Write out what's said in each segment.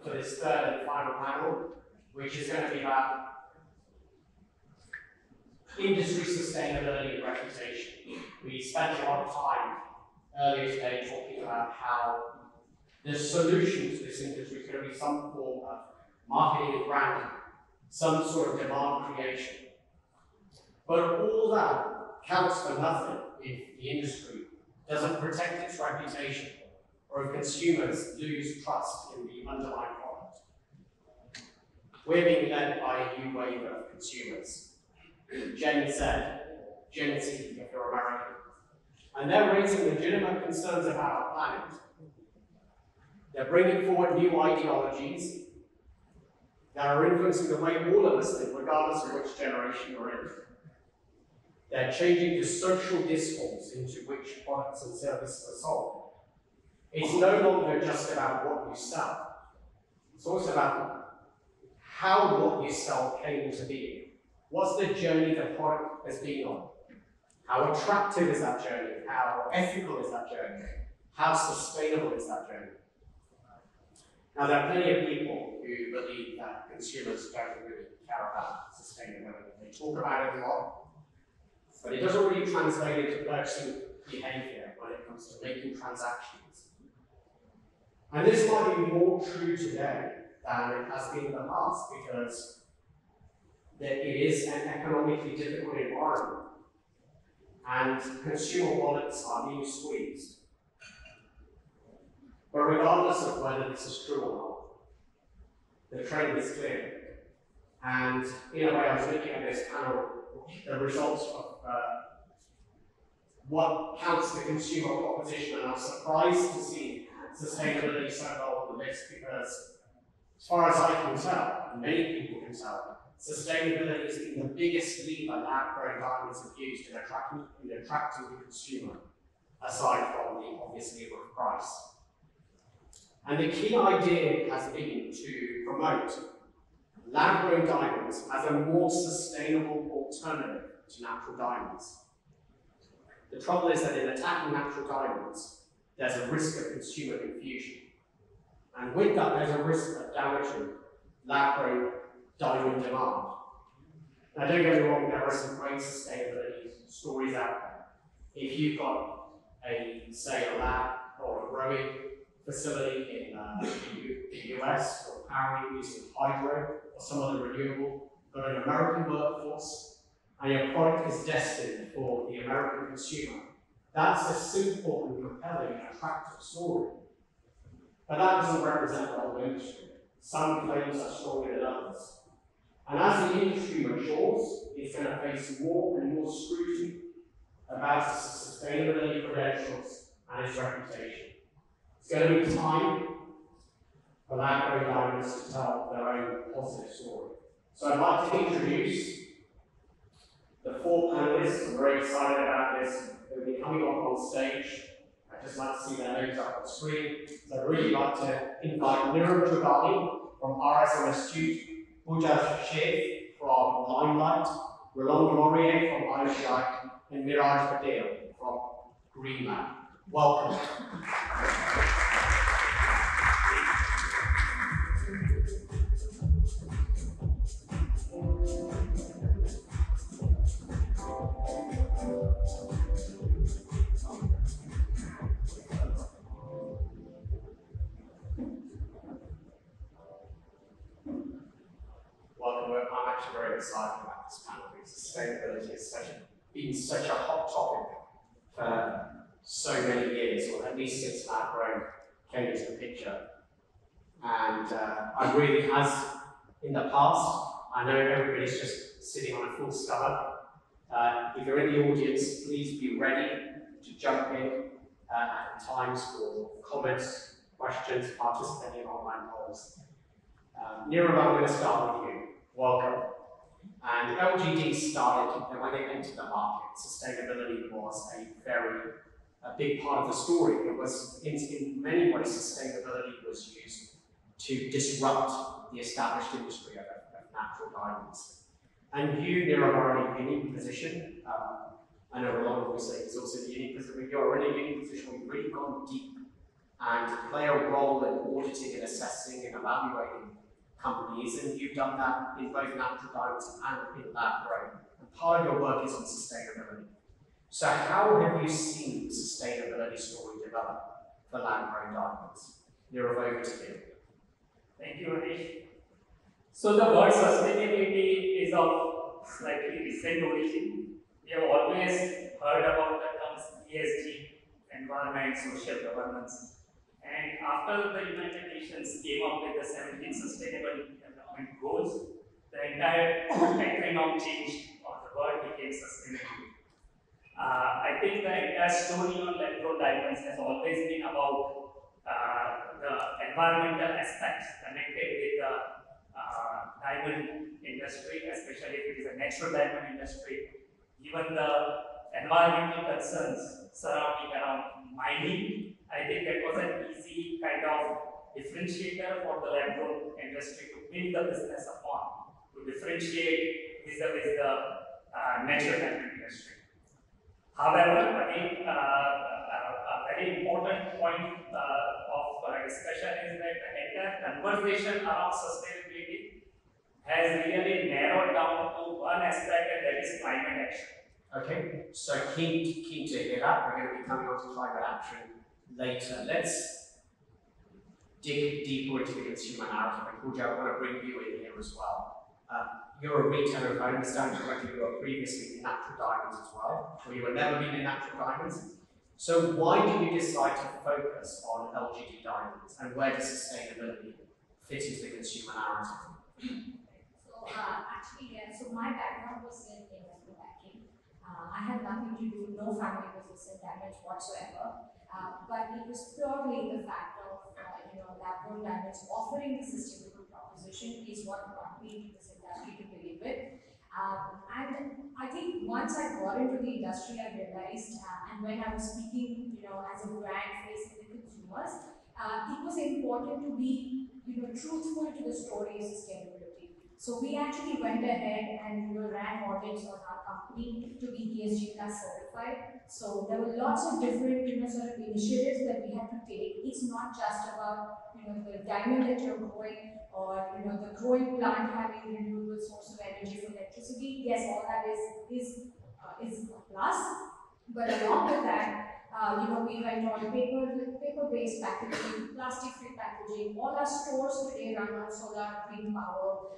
for this third and final panel, which is going to be about industry sustainability and reputation. We spent a lot of time earlier today talking about how the solution to this industry is going to be some form of marketing and branding, some sort of demand creation. But all that counts for nothing if the industry doesn't protect its reputation or if consumers lose trust in the underlying product. We're being led by a new wave of consumers. Jen said, Gen Z if you're American. And they're raising legitimate concerns about our planet. They're bringing forward new ideologies that are influencing the way all of us think, regardless of which generation you're in. They're changing the social discourse into which products and services are sold. It's no longer just about what you sell. It's also about how what you sell came to be. What's the journey the product has been on? How attractive is that journey? How ethical is that journey? How sustainable is that journey? Now, there are plenty of people who believe that consumers don't really care about sustainability. They talk about it a lot, but it doesn't really translate into purchasing behavior when it comes to making transactions. And this might be more true today than it has been in the past because it is an economically difficult environment and consumer wallets are being squeezed. But regardless of whether this is true or not, the trend is clear. And in a way, I was looking at this panel, the results of what counts the consumer proposition, and I was surprised to see sustainability so low on the list because, as far as I can tell, and many people can tell, sustainability has been the biggest lever lab-grown diamonds have used in attracting the consumer, aside from the obvious lever of price. And the key idea has been to promote lab-grown diamonds as a more sustainable alternative to natural diamonds. The trouble is that in attacking natural diamonds, there's a risk of consumer confusion. And with that, there's a risk of damaging lab-grown diamond demand. Now, don't get me wrong, there are some great sustainability stories out there. If you've got say, a lab or a growing facility in the US or powering using hydro or some other renewable, got an American workforce, and your product is destined for the American consumer, that's a simple and compelling and attractive story. But that doesn't represent the whole industry. Some claims are stronger than others. And as the industry matures, it's going to face more and more scrutiny about its sustainability credentials and its reputation. It's going to be time for lab-grown diamonds to tell their own positive story. So I'd like to introduce the four panelists. I'm very excited about this. They'll be coming up on stage. I'd just like to see their names up on the screen. So I'd really like to invite Nirav Jogani from RS and Astute, Pooja Sheth from Limelight, Roland Lorie from ICI, and Miraj Patel from Greenlab. Welcome. I'm actually very excited about this panel because sustainability has been such a hot topic for so many years, or at least since lab-grown came into the picture. And I really, as in the past, I know everybody's just sitting on a full stomach. If you're in the audience, please be ready to jump in at times for comments, questions, participating in online polls. Nirav, I'm going to start with you. Welcome. And LGD started, when they entered the market, sustainability was a big part of the story. It was, in many ways, sustainability was used to disrupt the established industry of natural diamonds. And you, Nirav, are in a unique position. I know Roland will say it's also a unique position. You're in a unique position where you've really gone deep and play a role in auditing and assessing and evaluating companies, and you've done that in both natural diamonds and in lab grown. And part of your work is on sustainability. So how have you seen the sustainability story develop for lab grown diamonds? Nirav, over to you. Thank you, Anish. So the word sustainability is of slightly recent origin. We have always heard about the terms ESG, environment, social governance. And after the United Nations came up with the 17 Sustainable Development Goals, the entire acronym changed, or the word became sustainability. I think the entire story on lab-grown diamonds has always been about the environmental aspects connected with the diamond industry, especially if it is a natural diamond industry. Given the environmental concerns surrounding around mining, I think that was an easy kind of differentiator for the lab-grown industry to build the business upon, to differentiate vis-a-vis the natural diamond industry. However, again, a very important point of discussion is that the entire conversation around sustainability has really narrowed down to one aspect, and that is climate action. Okay, so keen to hear that. We're going to be coming on to climate action later. Let's dig deeper into the consumer narrative. And Pooja, I want to bring you in here as well. You're a retailer, if I understand correctly, you were previously in natural diamonds as well, or you had never been in natural diamonds. So why did you decide to focus on LGD diamonds, and where does sustainability fit into the consumer narrative? So actually, yeah, so my background was in investment banking. I had nothing to do, no family business in diamonds whatsoever. But it was purely the fact of lab-grown diamonds offering the sustainable proposition is what brought me into this industry to begin with. And I think once I got into the industry, I realized, and when I was speaking, as a brand facing the consumers, it was important to be, truthful to the story of sustainability. So we actually went ahead and ran audits on our company to be ESG Plus certified. So there were lots of different sort of initiatives that we had to take. It's not just about the diamond that you're growing, or the growing plant having renewable source of energy for electricity. Yes, all that is a plus. But along with that, we went on paper-based packaging, plastic-free packaging. All our stores today run on solar, green power.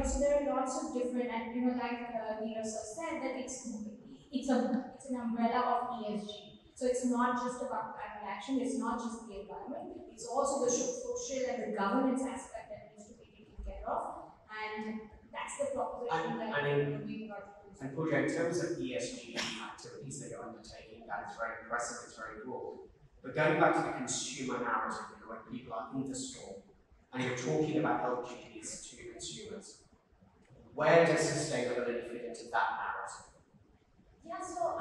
So there are lots of different, and like Nirav said, that it's an umbrella of ESG. So it's not just about climate action. It's not just the environment. It's also the social and the governance aspect that needs to be taken care of. And that's the proposition that we got. And Pooja, in terms of ESG activities that you're undertaking, that is very impressive, it's very cool. But going back to the consumer narrative, when people are in the store and you're talking about LGDs to consumers, where does sustainability fit into that narrative? Yeah, so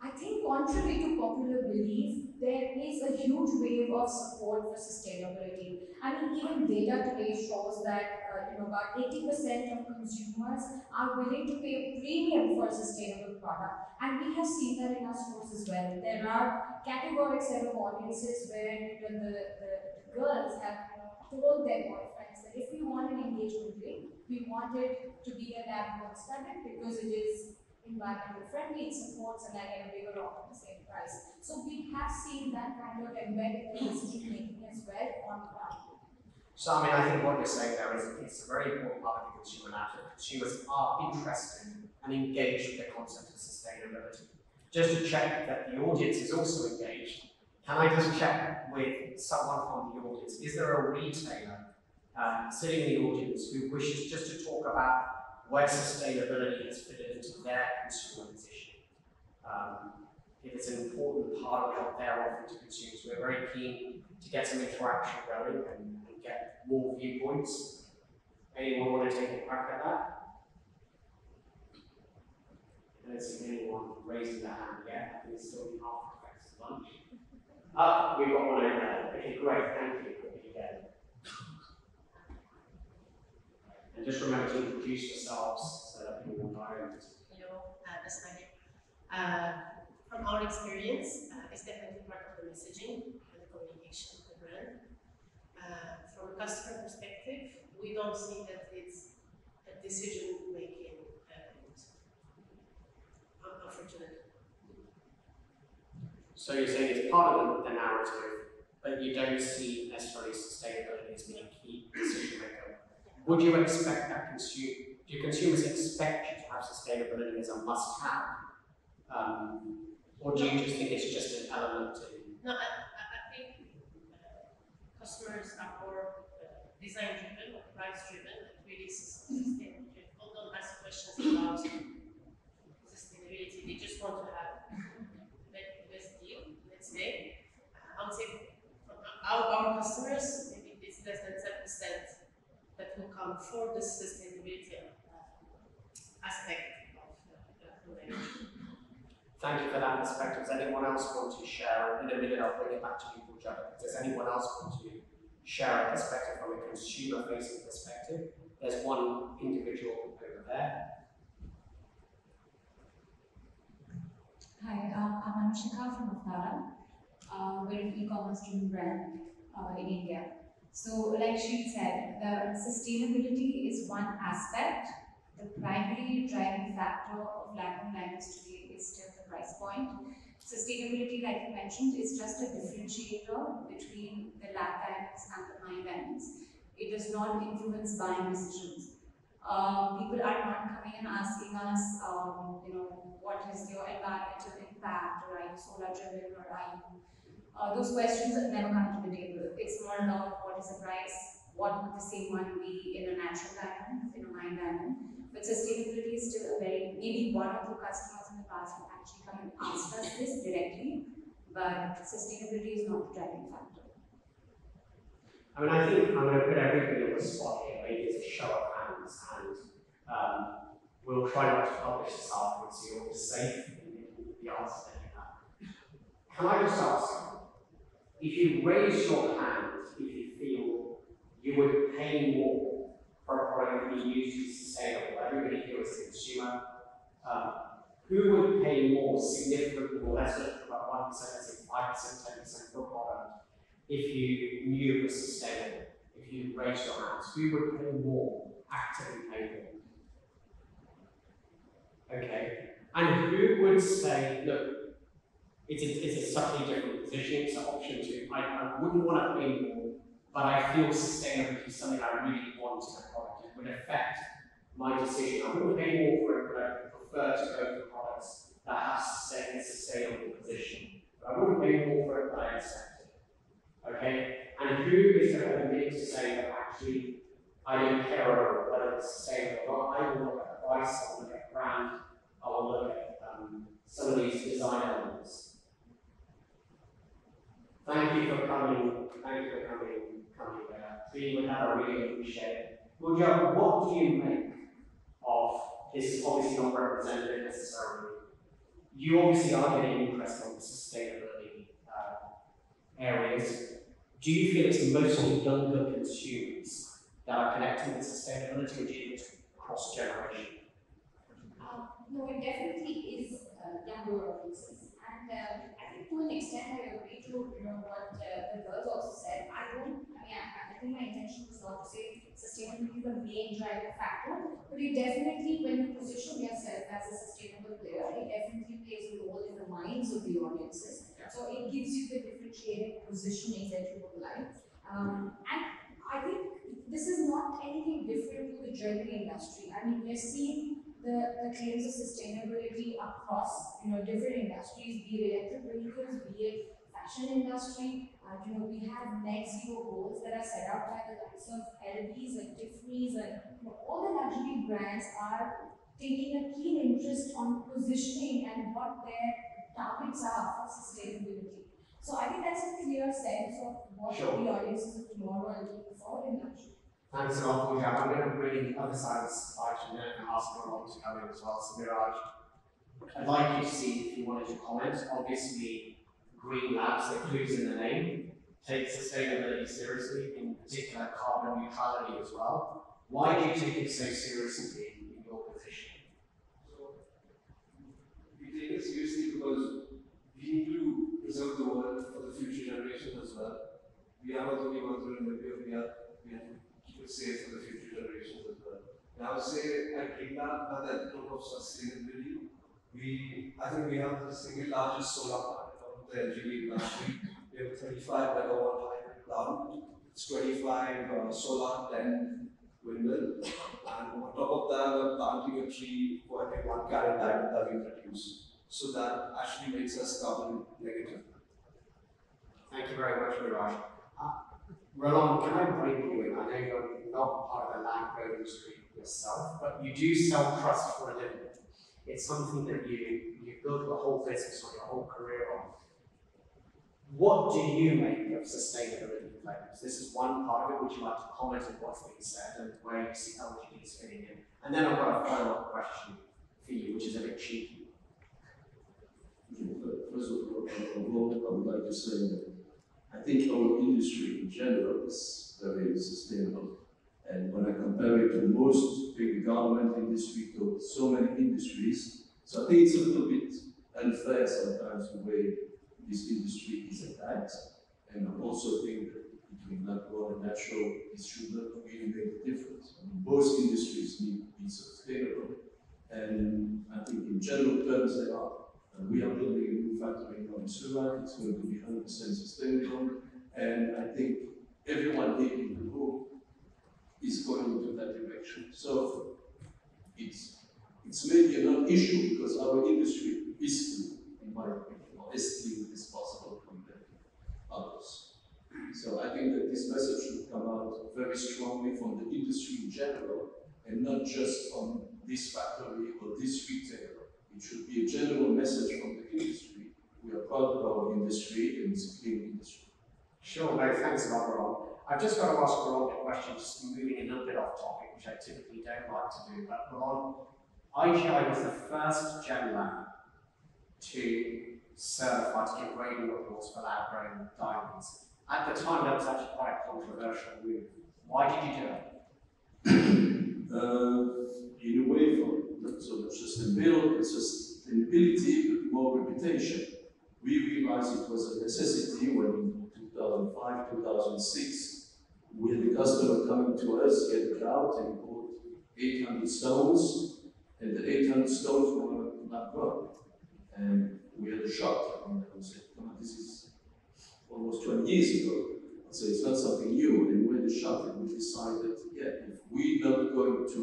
I think contrary to popular belief, there is a huge wave of support for sustainability. I mean, even data today shows that about 80% of consumers are willing to pay a premium for a sustainable product, and we have seen that in our stores as well. There are categoric set of audiences where the girls have told their boyfriends that if we want an engagement ring, we want it to be a lab-grown studded because it is environmental friendly, it supports, and I get a bigger off at the same price. So we have seen that kind of embedded in decision making as well on ground. So I mean, I think what you're saying there is it's a very important part of the consumer narrative. Consumers are interested and engaged with the concept of sustainability. Just to check that the audience is also engaged, can I just check with someone from the audience? Is there a retailer sitting in the audience who wishes just to talk about where sustainability has fitted into their consumer position? If it's an important part of what they're offering to consumers, we're very keen to get some interaction going and get more viewpoints. Anyone want to take a crack at that? I don't see anyone raising their hand yet. I think it's still half breakfast lunch. We've got one over there. Okay, great, thank you again. And just remember to introduce yourselves so that people will know. Hello, that's Nirav. From our experience, it's definitely part of the messaging and the communication of the brand. From a customer we don't see that it's a decision-making unfortunately. So you're saying it's part of the narrative, but you don't see necessarily sustainability as being a key decision maker. Would you expect that do consumers expect you to have sustainability as a must-have? Or do you just think it's just an element to... No, I think customers are more design-driven or price-driven, and really sustainable. People don't ask questions about sustainability, they just want to have the best deal, let's say. I would say from our customers, maybe it's less than 10% that will come for the sustainability aspect of the energy. Thank you for that perspective. Does anyone else want to share? In a minute, I'll bring it back to you, Pooja. Does anyone else want to share a perspective from a consumer-facing perspective? There's one individual over there. Hi, I'm Anish Aggarwal from Avtara. We're an e-commerce-driven brand in India. So, like she said, the sustainability is one aspect. The primary driving factor of lack of lines today is still the price point. Sustainability, like you mentioned, is just a differentiator between the lab diamonds and the mine diamonds. It does not influence buying decisions. People are not coming and asking us, what is your environmental impact, or are you solar driven, or are you... those questions never come to the table. It's more about what is the price, what would the same one be in a natural diamond, in a mine diamond. But sustainability is still a very, maybe one or two customers in the past have actually come and asked us this directly, but sustainability is not the driving factor. I mean, I think I'm going to put everybody on the spot here. Maybe it's a show of hands, and we'll try not to publish this afterwards, so you're safe in the answer that you have. Can I just ask, if you raise your hand, if you feel you would pay more for a product that you use to be sustainable, everybody here is a consumer, who would pay more, significantly more, let's look at about 1%, let's say 5%, 10% for a product, if you knew it was sustainable, if you raised your hands, who would pay more, actively pay more? Okay, and who would say, look, it's a subtly different position, it's an option to, I wouldn't want to pay more, but I feel sustainability is something I really want in a product. It would affect my decision. I wouldn't pay more for it, but I would prefer to go for products that have a sustainable position. But I wouldn't pay more for it, but I accept it. Okay? And who is going to admit to say that actually I don't care whether it's sustainable or not? I will look at price, I will look at brand, I will look at some of these design elements. Thank you for coming. Thank you for coming there. We would have a really appreciate it. Pooja, what do you make of this? Is obviously not representative necessarily. You obviously are getting interest on the sustainability areas. Do you feel it's mostly younger consumers that are connecting with sustainability, or do you think it's cross-generation? No, it definitely is younger audiences. And I think to an extent I agree to what the girls also said. I think my intention was not to say sustainability is the main driving factor, but it definitely, when you position yourself as a sustainable player, it definitely plays a role in the minds of the audiences. Yeah. So it gives you the differentiated positioning that you would like. And I think this is not anything different to the jewelry industry. I mean, we're seeing the claims of sustainability across different industries, be it electric vehicles, be it fashion industry. We have net zero goals that are set out by the likes of LVs and Tiffany's, and all the luxury brands are taking a keen interest on positioning and what their targets are for sustainability. So I think that's a clear sense of what the audiences of tomorrow are looking for in luxury. Thanks a lot, Pooja. I'm going to bring the other side of the slide to Nirav and ask Roland to come in as well. So Miraj, I'd like you to see if you wanted to comment. Obviously, Greenlab, so clues in the name, takes sustainability seriously, in particular carbon neutrality as well. Why do you take it so seriously in your position? So, we take it seriously because we need to preserve the world for the future generations as well. We are not the only ones who are in the we have to keep it safe for the future. I would say at Greenlab, at the top of sustainability, I think we have the single largest solar plant on the LGD industry. We have a 35 megawatt hybrid plant. It's 25 solar, 10 windmill. And on top of that, we're planting a tree for every 1 carat diamond that we produce. So that actually makes us carbon negative. Thank you very much, Miraj. Roland, can I bring you in? I know you're not part of the lab industry yourself, but you do sell trust for a living. It's something that you built your whole business on, your whole career on. What do you make of sustainability claims? This is one part of it. Would you like to comment on what's being said and where you see LGDs fitting in? And then I've got a follow-up question for you, which is a bit cheeky. First of all, I would like to say that I think our industry in general is very sustainable. And when I compare it to most big government industry, to so many industries, so I think it's a little bit unfair sometimes the way this industry is attacked. And I also think that between natural and natural, it should not really make a difference. I mean, both industries need to be sustainable. And I think in general terms they are. We are building a new factory in Surat. It's going to be 100% sustainable. And I think everyone here in the room is going into that direction. So it's maybe a non-issue because our industry is clean, in my opinion, or as clean as possible compared to others. So I think that this message should come out very strongly from the industry in general and not just from this factory or this retailer. It should be a general message from the industry. We are proud of our industry and it's a clean industry. Sure, no, thanks a lot, Roland. I've just got to ask Roland a question, just moving a little bit off topic, which I typically don't like to do. But Roland, IGI was the first gem lab to certify, to give rating reports for lab-grown diamonds. At the time, that was actually quite a controversial move. Why did you do it? In a way, from not so much sustainability, but more reputation. We realized it was a necessity when in 2005, 2006, we had a customer coming to us, he had a cloud and he bought 800 stones, and the 800 stones were lab grown. And we had a shock. I said, this is almost 20 years ago. So it's not something new. And we had a shock and we decided, if we're not going to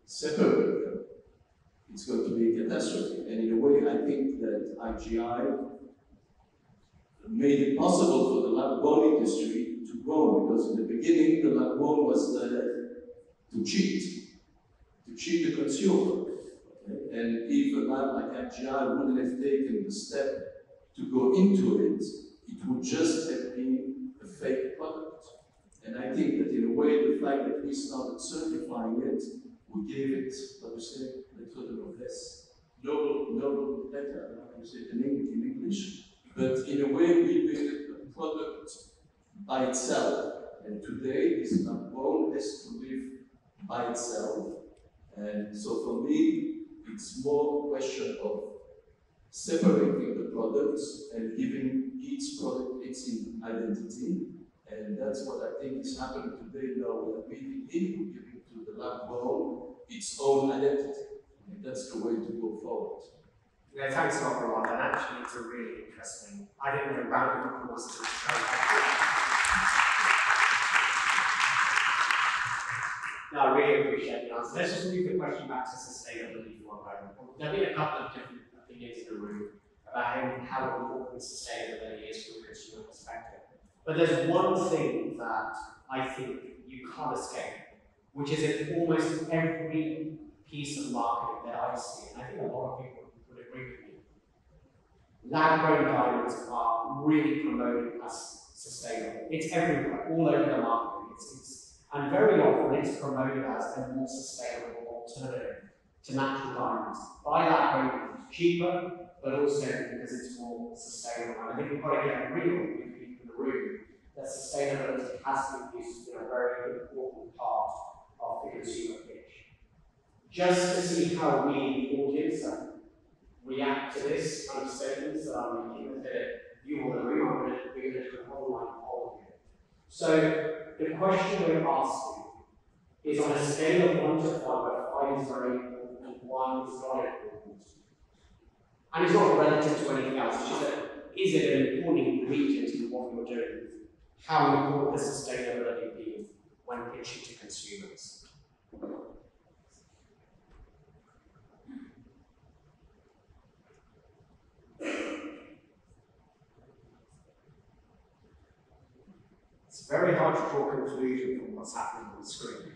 separate them, it's going to be a catastrophe. And in a way, I think that IGI made it possible for the lab-grown industry to grow, because in the beginning, the lab-grown was there to cheat the consumer. Okay? And if a lab like IGI wouldn't have taken the step to go into it, it would just have been a fake product. And I think that in a way, the fact that we started certifying it, we gave it, how to say, less noble letter, I don't know how to say it in English, but in a way we made a product by itself. And today this lab-grown has to live by itself. And so for me, it's more a question of separating the products and giving each product its identity. And that's what I think is happening today now. We're really giving to the lab-grown its own identity. And that's the way to go forward. Yeah, thanks a lot, Roland. And actually, it's a really interesting. I didn't know round of applause to No, I really appreciate the answer. Let's just move the question back to sustainability for a moment. There'll be a couple of different opinions in the room about how important sustainability is from a consumer perspective. But there's one thing that I think you can't escape, which is in almost every piece of marketing that I see, and I think a lot of people would agree with me, lab-grown diamonds are really promoted as sustainable. It's everywhere, all over the market. And very often it's promoted as a more sustainable alternative to natural diamonds. By lab-grown, it's cheaper, but also because it's more sustainable. And I think we've got to get real with people in the room that sustainability has to be a very important part of the consumer pitch. Just to see how we, the audience, react to this kind of statements that I'm making, and you all in the room, we're going to do an online poll here. So the question we're asking is on a scale of 1 to 5, where why is very important and why is not important. And it's not relative to anything else, it's just that is it an important ingredient in what you're doing? How important has sustainability been when pitching to consumers? It's very hard to draw a conclusion from what's happening on the screen.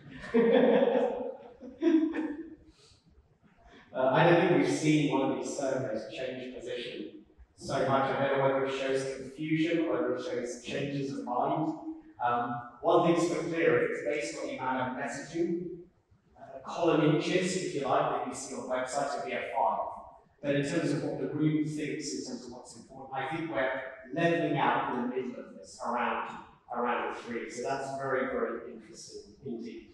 I don't think we've seen one of these surveys change position so much. I don't know whether it shows confusion or whether it shows changes of mind. One thing's for clear, if it's based on the amount of messaging, column inches, if you like, that you see on websites, it'll be a 5. But in terms of what the room thinks, in terms of what's important, I think we're leveling out in the middle of this, around a 3. So that's very, very interesting indeed.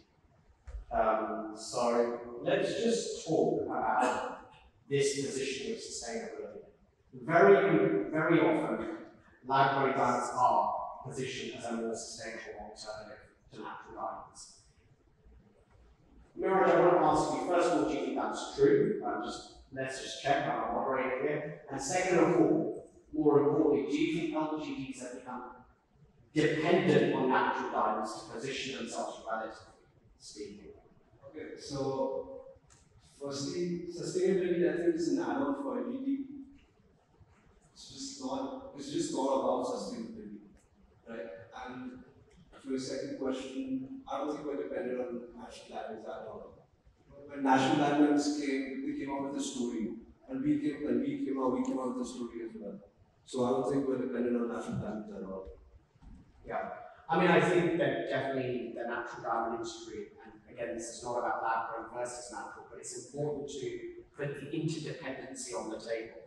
So let's just talk about this position of sustainability. Very, very often, lab-grown diamonds are positioned as a more sustainable alternative to natural diamonds. Miraj, I want to ask you, first of all, do you think that's true? Let's just check, I'm a moderator here. And second of all, more importantly, do you think LGDs have become dependent on natural diamonds to position themselves relatively speaking? Okay, so firstly, sustainability I think is an add-on for LED. It's just not about sustainability, right? And for your second question, I don't think we're dependent on national diamonds at all. When national diamonds came, they came up with a story, and we came out with a story as well. So I don't think we're dependent on national diamonds at all. Yeah, I mean, I think that definitely the natural diamond industry, and again, this is not about lab grown versus natural, but it's important to put the interdependency on the table.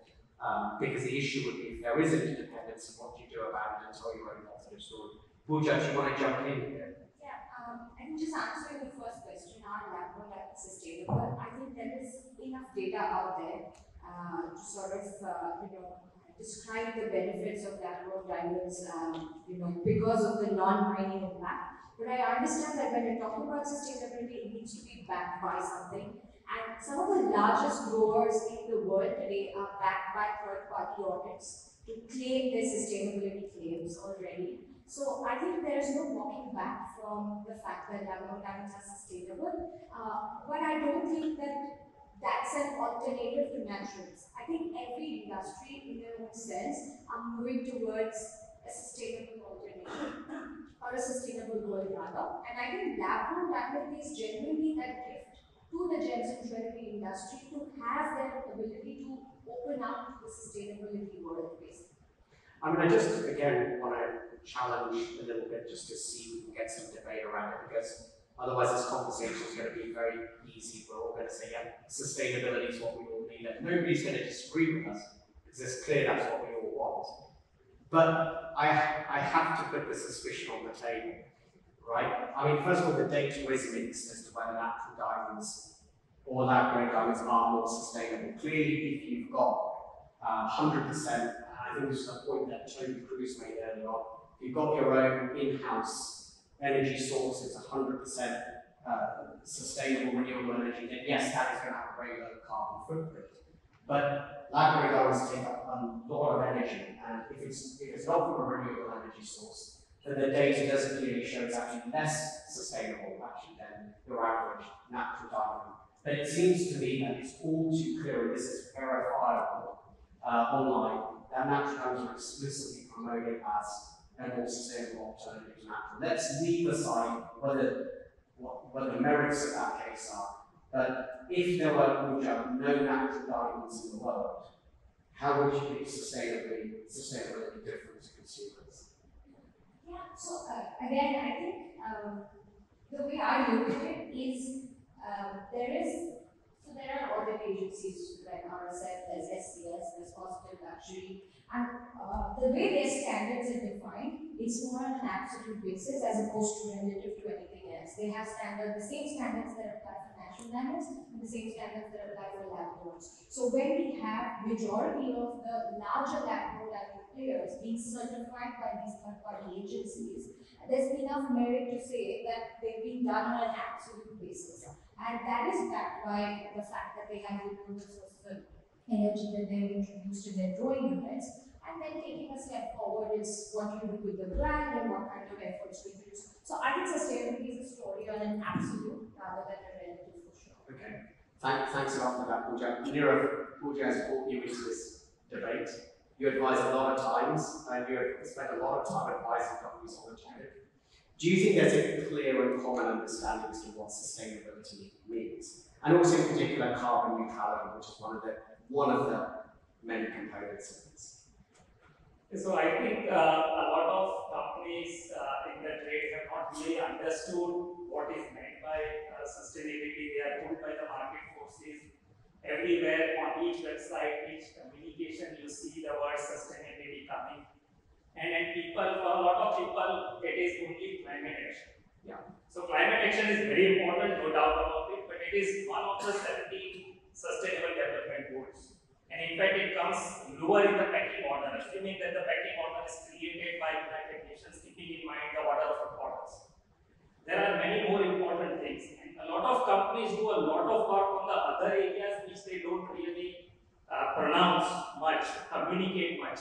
Because the issue would be if there is interdependence, what do you do about it and tell your own positive story? Pooja, do you want to jump in here? Yeah, I think just answering the first question, are lab-grown diamonds sustainable? I think there is enough data out there to sort of, describe the benefits of lab-grown diamonds, because of the non-mining impact. But I understand that when you're talking about sustainability, it needs to be backed by something. And some of the largest growers in the world today are backed by third-party audits to claim their sustainability claims already. So I think there is no walking back from the fact that lab-grown diamonds are sustainable. But I don't think that that's an alternative to naturals. I think every industry, in their own sense, are moving towards a sustainable alternative or a sustainable goal rather. And I think lab-grown diamond is genuinely that gift to the gems and jewelry industry to have their ability to open up to the sustainability world, basically. I mean, I just, again, want to challenge a little bit just to see if we can get some debate around it, because otherwise this conversation is going to be very easy. We're all going to say, yeah, sustainability is what we all need, and nobody's going to disagree with us, because it's clear that's what we all want. But I have to put the suspicion on the table. Right? I mean, first of all, the data is mixed as to whether natural diamonds or lab-grown diamonds are more sustainable. Clearly, if you've got 100%, I think this is a point that Tony Cruz made earlier on, if you've got your own in-house energy sources, 100% sustainable renewable energy, then yes, that is going to have a very low carbon footprint. But lab-grown diamonds take up a lot of energy, and if it's not from a renewable energy source, then the data does clearly show it's actually less sustainable actually than your average natural diamond. But it seems to me that it's all too clear, and this is verifiable online, that natural diamonds are explicitly promoted as a more sustainable alternative to natural. Let's leave aside what the merits of that case are. But if there were no natural diamonds in the world, how would you make sustainability different to consumers? Yeah, so again, I think the way I look at it is there are audit agencies like RSF, there's SCS, there's Positive Luxury, and the way their standards are defined, it's more on an absolute basis as opposed to relative to anything else. They have the same standards that apply for natural diamonds and the same standards that apply for lab grows. So when we have majority of the larger lab grown diamond players being certified by these third-party agencies, there's enough merit to say that they've been done on an absolute basis. And that is backed by the fact that they have renewable sources of energy that they've introduced in their drawing units. And then taking a step forward is what you do with the brand and what kind of efforts you introduce. So I think sustainability is a story on an absolute rather than a relative for sure. Okay. Thanks a lot for that, Pooja. Nirav, Pooja has brought you into this debate. You advise a lot of times, and you have spent a lot of time advising companies on the topic. Do you think there's a clear and common understanding as to what sustainability means? And also in particular carbon neutrality, which is one of the many components of this. So I think a lot of companies in the trade have not really understood what is meant by sustainability. They are pulled by the market forces. Everywhere on each website, each communication, you see the word sustainability coming. And for a lot of people, it is only climate action. Yeah. So climate action is very important, no doubt about it, but it is one of the 17 sustainable development goals. And in fact, it comes lower in the pecking order, assuming that the pecking order is created by United Nations, keeping in mind the order of importance. There are many more important things, and a lot of companies do a lot of work on the other areas which they don't really pronounce much, communicate much,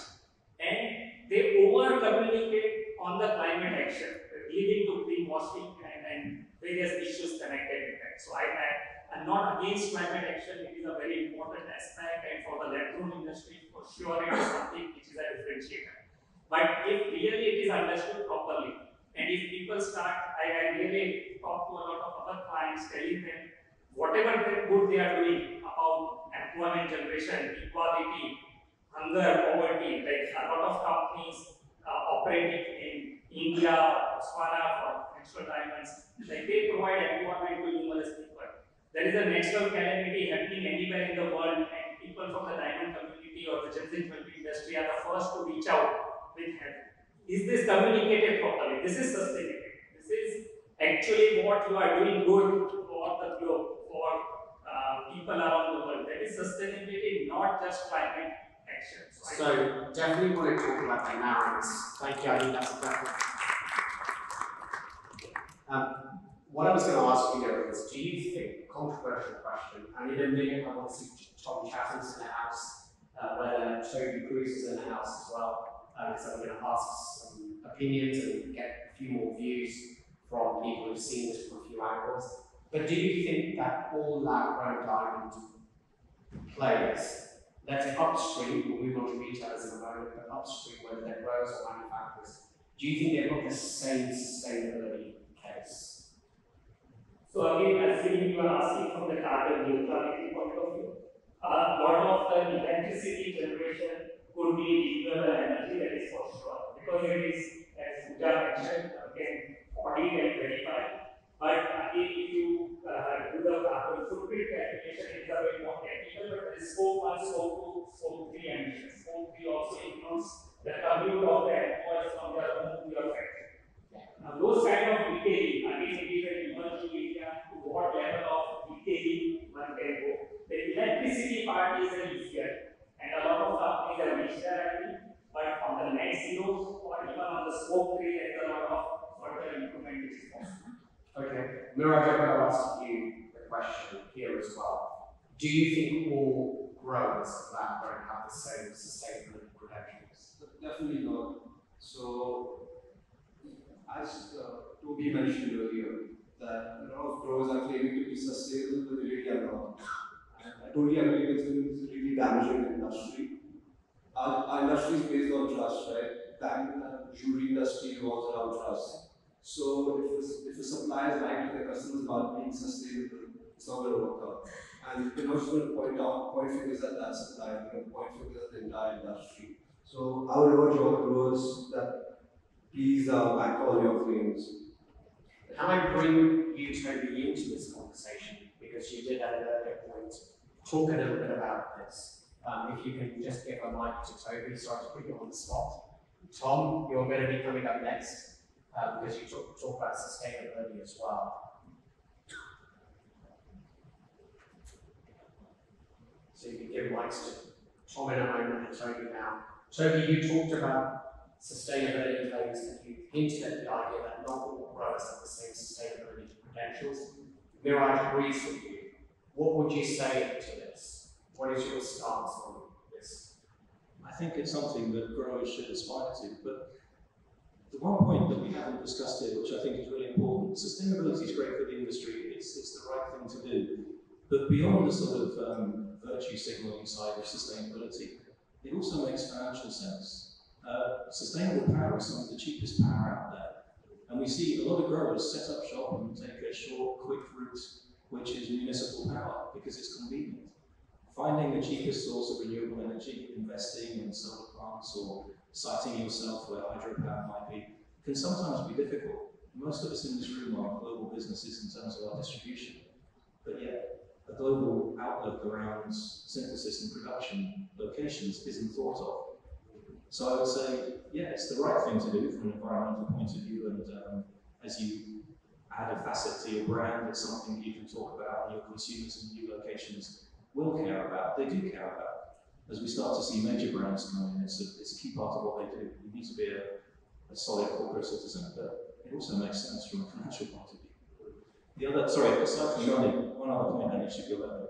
and they over-communicate on the climate action, leading to greenwashing and various issues connected with that. So I'm not against climate action. It is a very important aspect, and for the lab-grown industry, for sure, it is something which is a differentiator. But if really it is understood properly, and if people start, I really talk to a lot of other clients, telling them whatever good they are doing about employment generation, equality, hunger, poverty, like a lot of companies operating in India, Botswana for natural diamonds, like they provide employment to numerous people. There is a natural calamity happening anywhere in the world, and people from the diamond community or the gems industry are the first to reach out with help. Is this communicated properly? This is sustainability. This is actually what you are doing good for the globe, for people around the world. That is sustainability, not just climate action. So definitely want to talk about the narratives. Thank you. I think that's definitely. What I was going to ask you there is, do you think, controversial question, and in a minute I want to see Tom Chatham's in the house, whether Toby Cruz is in the house as well, so I'm going to ask some opinions and get a few more views from people who've seen this from a few angles. But do you think that all lab-grown diamond players, let's upstream, we'll move on to retailers in a moment, but upstream, whether they're growers or manufacturers, do you think they've got the same sustainability case? So again, assuming you are asking from the carbon neutrality point of view, a lot of the electricity generation could be renewable energy, that is for sure, because it is, as Pooja mentioned, again, 40 and 25. But again, if you do the carbon footprint calculation, it is a bit more technical, but there is scope 1, scope 2, scope 3 emissions. Scope 3 also includes the commute of the employees from their home to your factory. Now, those kind of detailing, again, it is an emerging area to what level of detailing one can go. The electricity part is easier, and a lot of companies have reached there already, but on the net zero or even on the scope 3, there is a lot of further improvement which is possible. Okay, Miraj, I'm going to ask you the question here as well. Do you think all growers of lab-grown have the same sustainability credentials? Definitely not. So, as Toby mentioned earlier, that a lot of growers are claiming to be sustainable, but they really are not. And I totally agree with you, it's really damaging the industry. Our industry is based on trust, right? Diamond and jewelry industry revolves around trust. So if a supplier is lying to their customers about being sustainable, it's not going to work out. And you're not just going to point fingers at that supplier, you're going to point fingers at the entire industry. So I would urge all growers that please back all your claims. Can I bring you, Toby, into this conversation? Because you did at an earlier point talk a little bit about this. If you can just give a mic to Toby, sorry to put you on the spot. Tom, you're going to be coming up next because you talk about sustainability as well. So you can give mics to Tom in a moment and Toby now. Toby, you talked about sustainability claims and you hinted at the idea that not all growers have the same sustainability credentials. Miraj agrees with you. What would you say to this? What is your stance on this? I think it's something that growers should aspire to, but the one point that we haven't discussed here, which I think is really important, sustainability is great for the industry, it's the right thing to do, but beyond the sort of virtue signaling side of sustainability, it also makes financial sense. Sustainable power is some of the cheapest power out there, and we see a lot of growers set up shop and take a short, quick route, which is municipal power, because it's convenient. Finding the cheapest source of renewable energy, investing in solar plants or siting yourself where hydropower might be, can sometimes be difficult. Most of us in this room are global businesses in terms of our distribution, but yet a global outlook around synthesis and production locations isn't thought of. So I would say, yeah, it's the right thing to do from an environmental point of view, and as you add a facet to your brand, it's something you can talk about, and your consumers in new locations will care about, they do care about. As we start to see major brands come in, it's a key part of what they do. You need to be a solid corporate citizen, but it also makes sense from a financial point of view. The other, sorry, aside from money, one other point I should go over.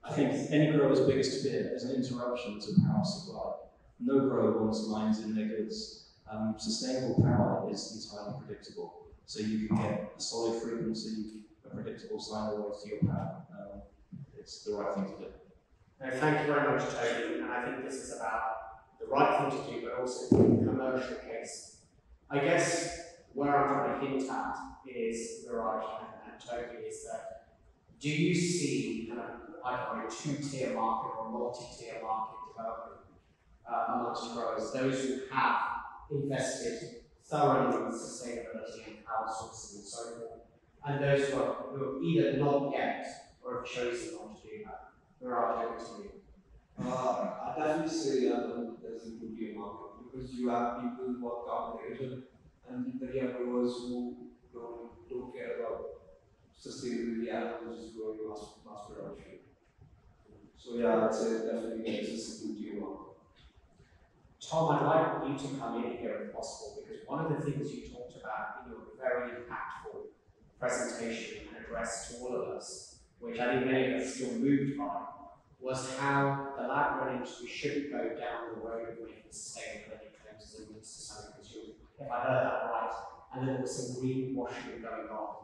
I think any grower's biggest fear is an interruption to power supply. No grower wants lines in their goods. Sustainable power is entirely predictable. So you can get a solid frequency, a predictable sine wave to your power. It's the right thing to do. No, thank you very much, Toby. And I think this is about the right thing to do, but also the commercial case. I guess where I'm trying to hint at is, Miraj and Toby, is that do you see kind of, I don't know, a two-tier market or a multi-tier market developing amongst growers, those who have invested thoroughly in sustainability and power sourcing and so forth, and those who have either not yet or have chosen not to do that? Miraj, over to you. I definitely say there's a two-tier market, because you have people who are carbonated, and then you have growers who don't care about sustainability and just growing mass production. So yeah, I'd say definitely there's a two-tier market. Tom, I'd like you to come in here if possible, because one of the things you talked about in your very impactful presentation and address to all of us, which I think many of us still moved by, was how the lab-grown industry shouldn't go down the road of making sustainability claims as a means to selling consumers, if I heard that right, and then there was some greenwashing going on.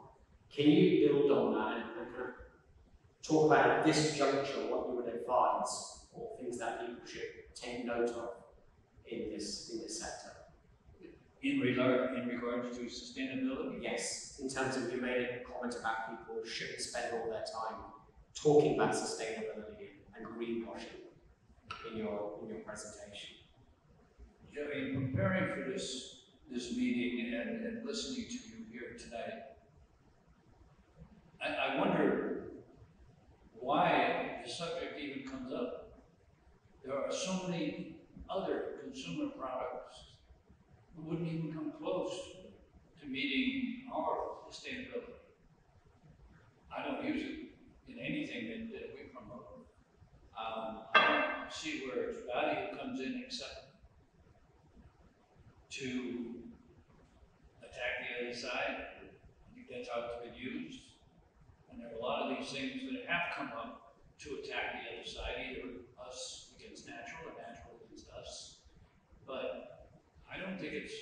Can you build on that and kind of talk about at this juncture what you would advise, or things that people should take note of in this sector? In regards to sustainability? Yes, in terms of, you made a comment about people shouldn't spend all their time talking about sustainability and greenwashing in your presentation. Yeah, in preparing for this meeting and listening to you here tonight, I wonder why the subject even comes up. There are so many other consumer products who wouldn't even come close to meeting our sustainability. I don't use it in anything that we promote. I don't see where its value comes in except to attack the other side. I think that's how it's been used. And there are a lot of these things that have come up to attack the other side, either us against natural or natural against us. But I don't think it's,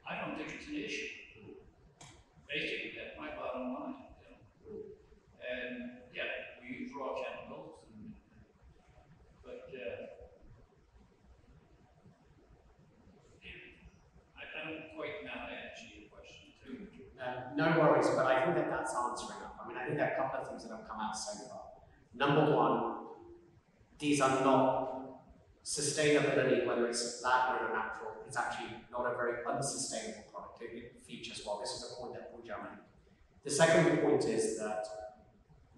I don't think it's an issue. Basically, that's my bottom line. And yeah, we use raw chemicals, but I don't quite know how to answer your question too. No worries, but I think that's answering it. I mean, I think there are a couple of things that have come out so far. Number one, these are not sustainability, whether it's lab-grown or natural, it's actually not a very unsustainable product. It features well. This is a point that Pooja made. The second point is that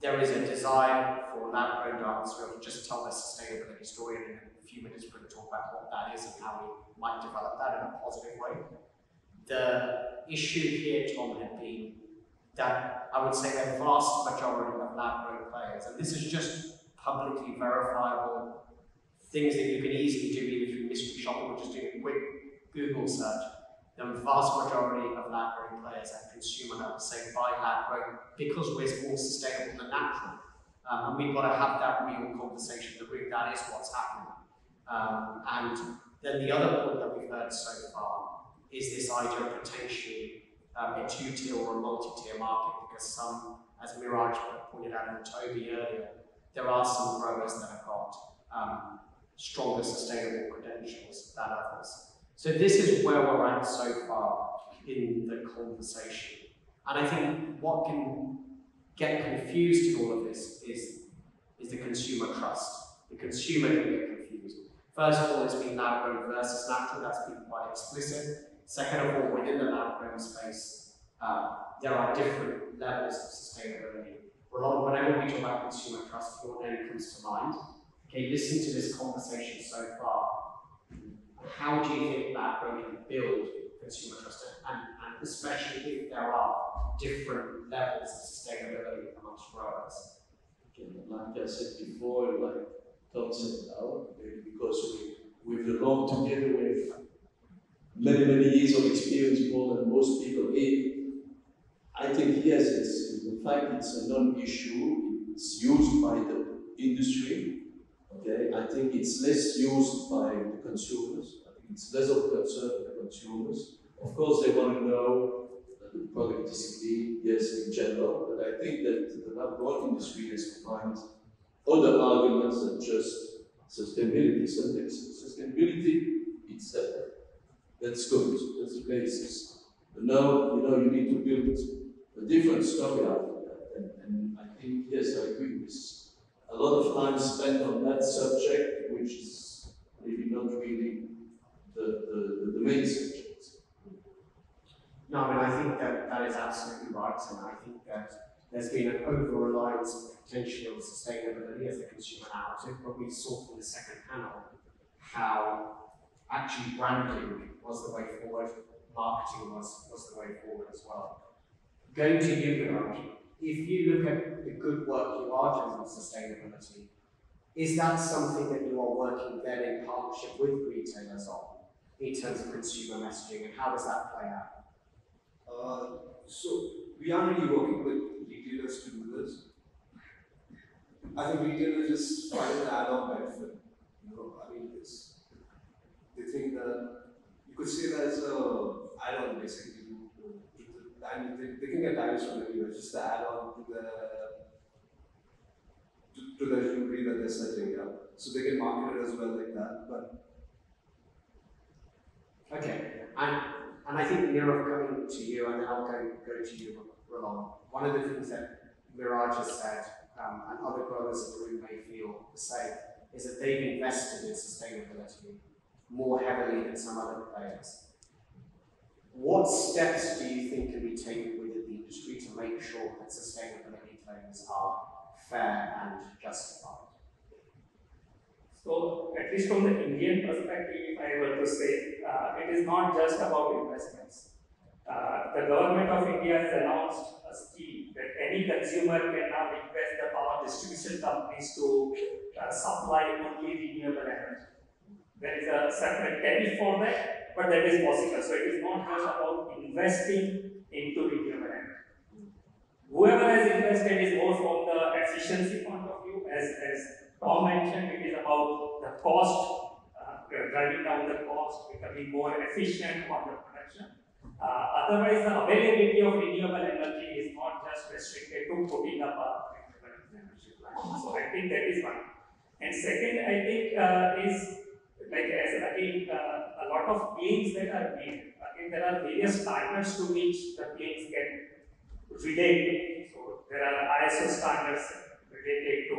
there is a desire for lab-grown diamonds to be able to just tell their sustainability story, and in a few minutes we're going to talk about what that is and how we might develop that in a positive way. The issue here, Tom, had been that I would say a vast majority of lab-grown players, and this is just publicly verifiable things that you can easily do either through mystery shopping or just doing a quick Google search. the vast majority of lab-grown players at consumer level say buy lab-grown because we're more sustainable than natural. And we've got to have that real conversation in the room. That is what's happening. And then the other point that we've heard so far is this idea of potentially a two-tier or a multi-tier market, because some, as Miraj pointed out and Toby earlier, there are some growers that have got stronger sustainable credentials than others. So this is where we're at so far in the conversation. And I think what can get confused in all of this is the consumer trust. The consumer can get confused. First of all, it's been lab-grown versus natural. That's been quite explicit. Second of all, within the lab-grown space, there are different levels of sustainability. Roland, whenever we talk about consumer trust, your name comes to mind. Okay, listen to this conversation so far. How do you think lab-grown can build consumer trust, and especially if there are different levels of sustainability amongst growers? Okay, like I said before, like Tom said now, because we've belonged together with many years of experience, more than most people here. I think yes, in fact it's a non-issue. It's used by the industry. Okay, I think it's less used by the consumers. I think it's less of a concern for the consumers. Of course, they want to know the product is clean, yes, in general, but I think that the lab-grown industry has to find other arguments than just sustainability. Sustainability, it's separate. That's good, that's the basis. But now, you need to build a different story out of that. And I think, yes, I agree with this. A lot of time spent on that subject, which is maybe not really the main subject. No, I mean, I think that is absolutely right, and I think that there's been an over-reliance potentially on sustainability as the consumer narrative, but we saw from the second panel how actually branding was the way forward, marketing was the way forward as well. Going to you, Miraj, if you look at the good work you are doing on sustainability, is that something that you are working then in partnership with retailers on, in terms of consumer messaging, and how does that play out? So we are really working with retailers to do this. I think retailers just find an add-on benefit. I mean, they think that you could say that as an add-on basically. And they can get diamonds from anywhere, just the add-on to the jewelry that they're setting up. So they can market it as well like that. But okay, and I think Nirav, coming to you, and then I'll go to you, Roland. One of the things that Miraj has said, and other growers in the room may feel the same, is that they've invested in sustainability more heavily than some other players. What steps do you think can be taken within the industry to make sure that sustainability claims are fair and justified? So, at least from the Indian perspective, if I were to say, it is not just about investments. The government of India has announced a scheme that any consumer can now request the power distribution companies to supply only renewable energy. There is a separate tariff for that, but that is possible. So it is not just about investing into renewable energy. Whoever has invested is more from the efficiency point of view. As Tom mentioned, it is about the cost, driving down the cost, becoming more efficient on the production. Otherwise, the availability of renewable energy is not just restricted to putting up a renewable energy plant. So I think that is one. And second, I think is, like, as again, a lot of claims that are made. Again, there are various standards to which the claims get related. So there are ISO standards related to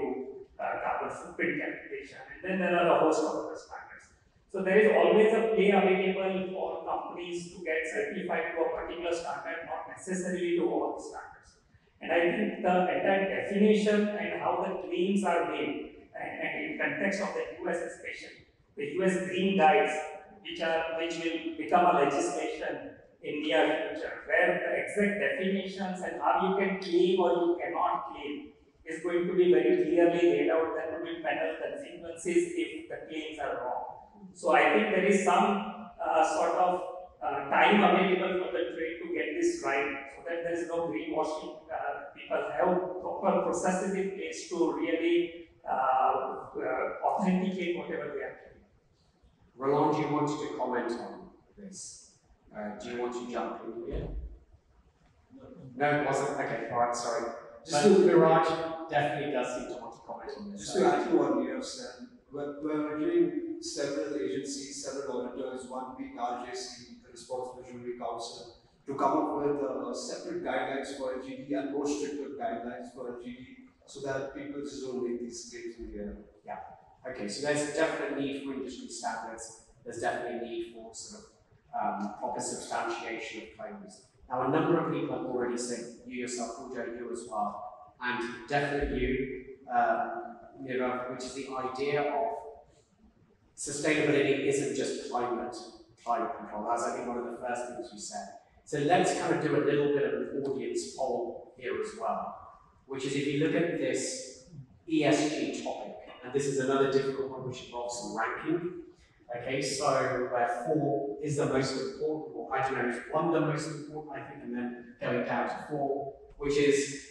carbon footprint calculation, and then there are a host of other standards. So there is always a play available for companies to get certified to a particular standard, not necessarily to all the standards. And I think the entire definition and how the claims are made, and in context of the US especially, the US Green Guides, which will become a legislation in near future, where the exact definitions and how you can claim or you cannot claim is going to be very clearly laid out. There will be penal consequences if the claims are wrong. So I think there is some sort of time available for the trade to get this right, so that there is no greenwashing. People have proper processes in place to really authenticate whatever they are doing. Roland, you wanted to comment on this. Do you want to jump in here? No, it wasn't. Okay, all right, sorry. But Miraj definitely does seem to want to comment on this. Just to add to what Nirav said, we're reviewing several agencies, several auditors, one being RJC, the Responsible Jewelry Council, to come up with separate guidelines for LGD and more stricter guidelines for LGD so that people just don't make these claims in the air. Yeah. Okay, so there's a definite need for industry standards. There's definitely a need for sort of proper substantiation of claims. Now, a number of people have already said, you yourself, Pooja, you as well, and definitely you, Nirav, which is the idea of sustainability isn't just climate control. That's, I think, one of the first things you said. So let's kind of do a little bit of an audience poll here as well, which is if you look at this ESG topic, and this is another difficult one which involves some ranking. Okay, so where 4 is the most important, or I don't know, is 1 the most important, I think, and then going down to 4, which is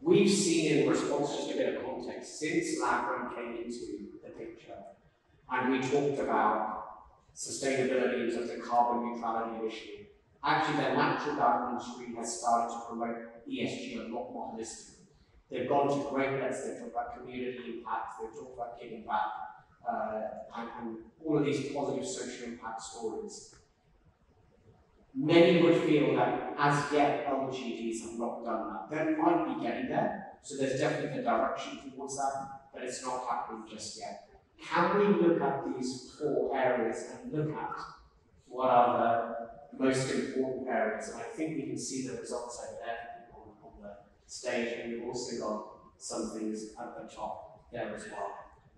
we've seen in response, just a bit of context, since lab-grown came into the picture, and we talked about sustainability in terms of carbon neutrality initially, actually the natural gas industry has started to promote ESG a lot more holistically. They've gone to great lengths, they've talked about community impacts, they've talked about giving back, and all of these positive social impact stories. Many would feel that as yet LGDs have not done that. They might be getting there, so there's definitely a direction towards that, but it's not happening just yet. Can we look at these 4 areas and look at what are the most important areas? And I think we can see the results over there on the stage, and we've also got some things at the top there as well.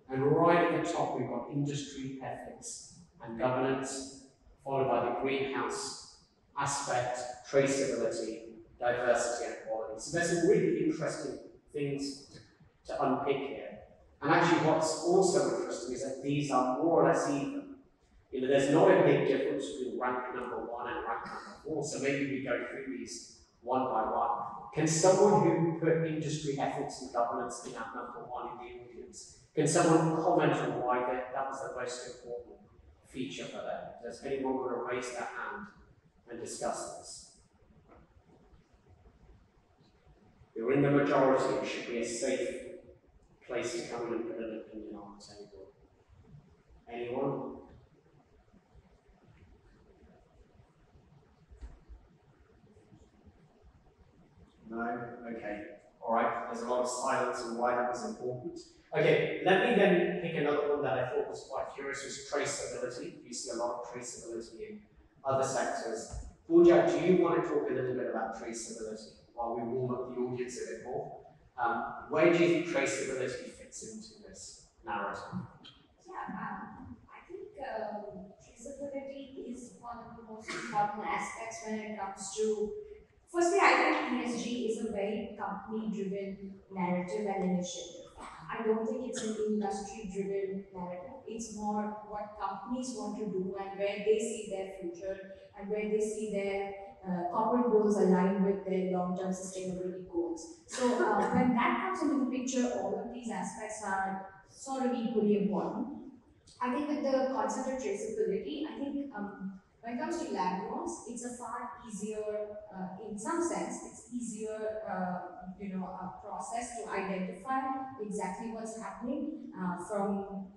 And right at the top, we've got industry ethics and governance, followed by the greenhouse aspect, traceability, diversity, and quality. So there's some really interesting things to unpick here. And actually, what's also interesting is that these are more or less even. You know, there's not a big difference between rank number 1 and rank number 4. So maybe we go through these one by one. Can someone who put industry ethics and governance in at number 1 in the audience, can someone comment on why that was the most important feature for them? Does anyone want to raise their hand and discuss this? You're in the majority, it should be a safe place to come in and put an opinion on the table. Anyone? No? Okay. Alright, there's a lot of silence on why that was important. Okay, let me then pick another one that I thought was quite curious, was traceability. You see a lot of traceability in other sectors. Pooja, do you want to talk a little bit about traceability while we warm up the audience a bit more? Where do you think traceability fits into this narrative? Yeah, I think traceability is one of the most important aspects when it comes to. Firstly, I think ESG is a very company-driven narrative and initiative. I don't think it's an industry-driven narrative. It's more what companies want to do and where they see their future and where they see their corporate goals aligned with their long-term sustainability goals. So when that comes into the picture, all of these aspects are sort of equally important. I think with the concept of traceability, I think when it comes to lab grows, it's a far easier, in some sense, it's easier, process to identify exactly what's happening from,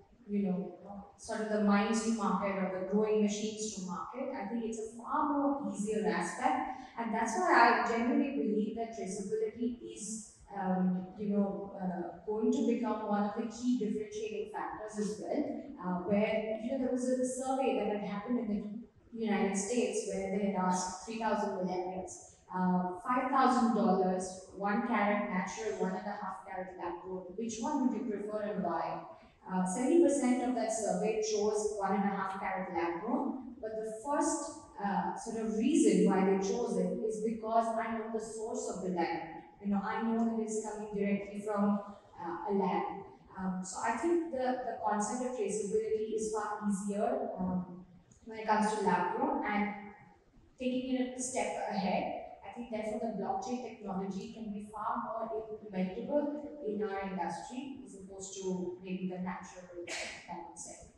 sort of the mines to market or the growing machines to market. I think it's a far more easier aspect, and that's why I genuinely believe that traceability is, going to become one of the key differentiating factors as well. Where there was a survey that had happened in the United States where they had asked 3,000 millennials, $5,000, 1 carat natural, 1.5 carat lab grown. Which one would you prefer and why? 70% of that survey chose 1.5 carat lab grown, but the first sort of reason why they chose it is because I know the source of the lab. I know that it's coming directly from a lab. So I think the concept of traceability is far easier. when it comes to lab grown, and taking it a step ahead, I think therefore the blockchain technology can be far more implementable in our industry as opposed to maybe the natural diamond segment.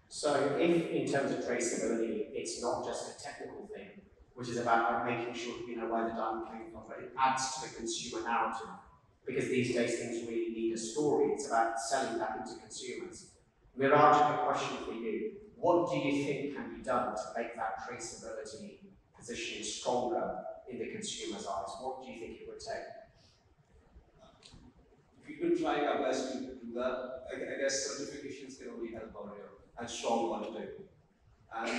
So if in terms of traceability, it's not just a technical thing, which is about making sure that you know where the diamond came from, but it adds to the consumer narrative. Because these days things really need a story. It's about selling that into consumers. Miraj, I have a question for you. What do you think can be done to make that traceability position stronger in the consumer's eyes? What do you think it would take? We've been trying our best to do that. I guess certifications can only help out here, and strong auditing. And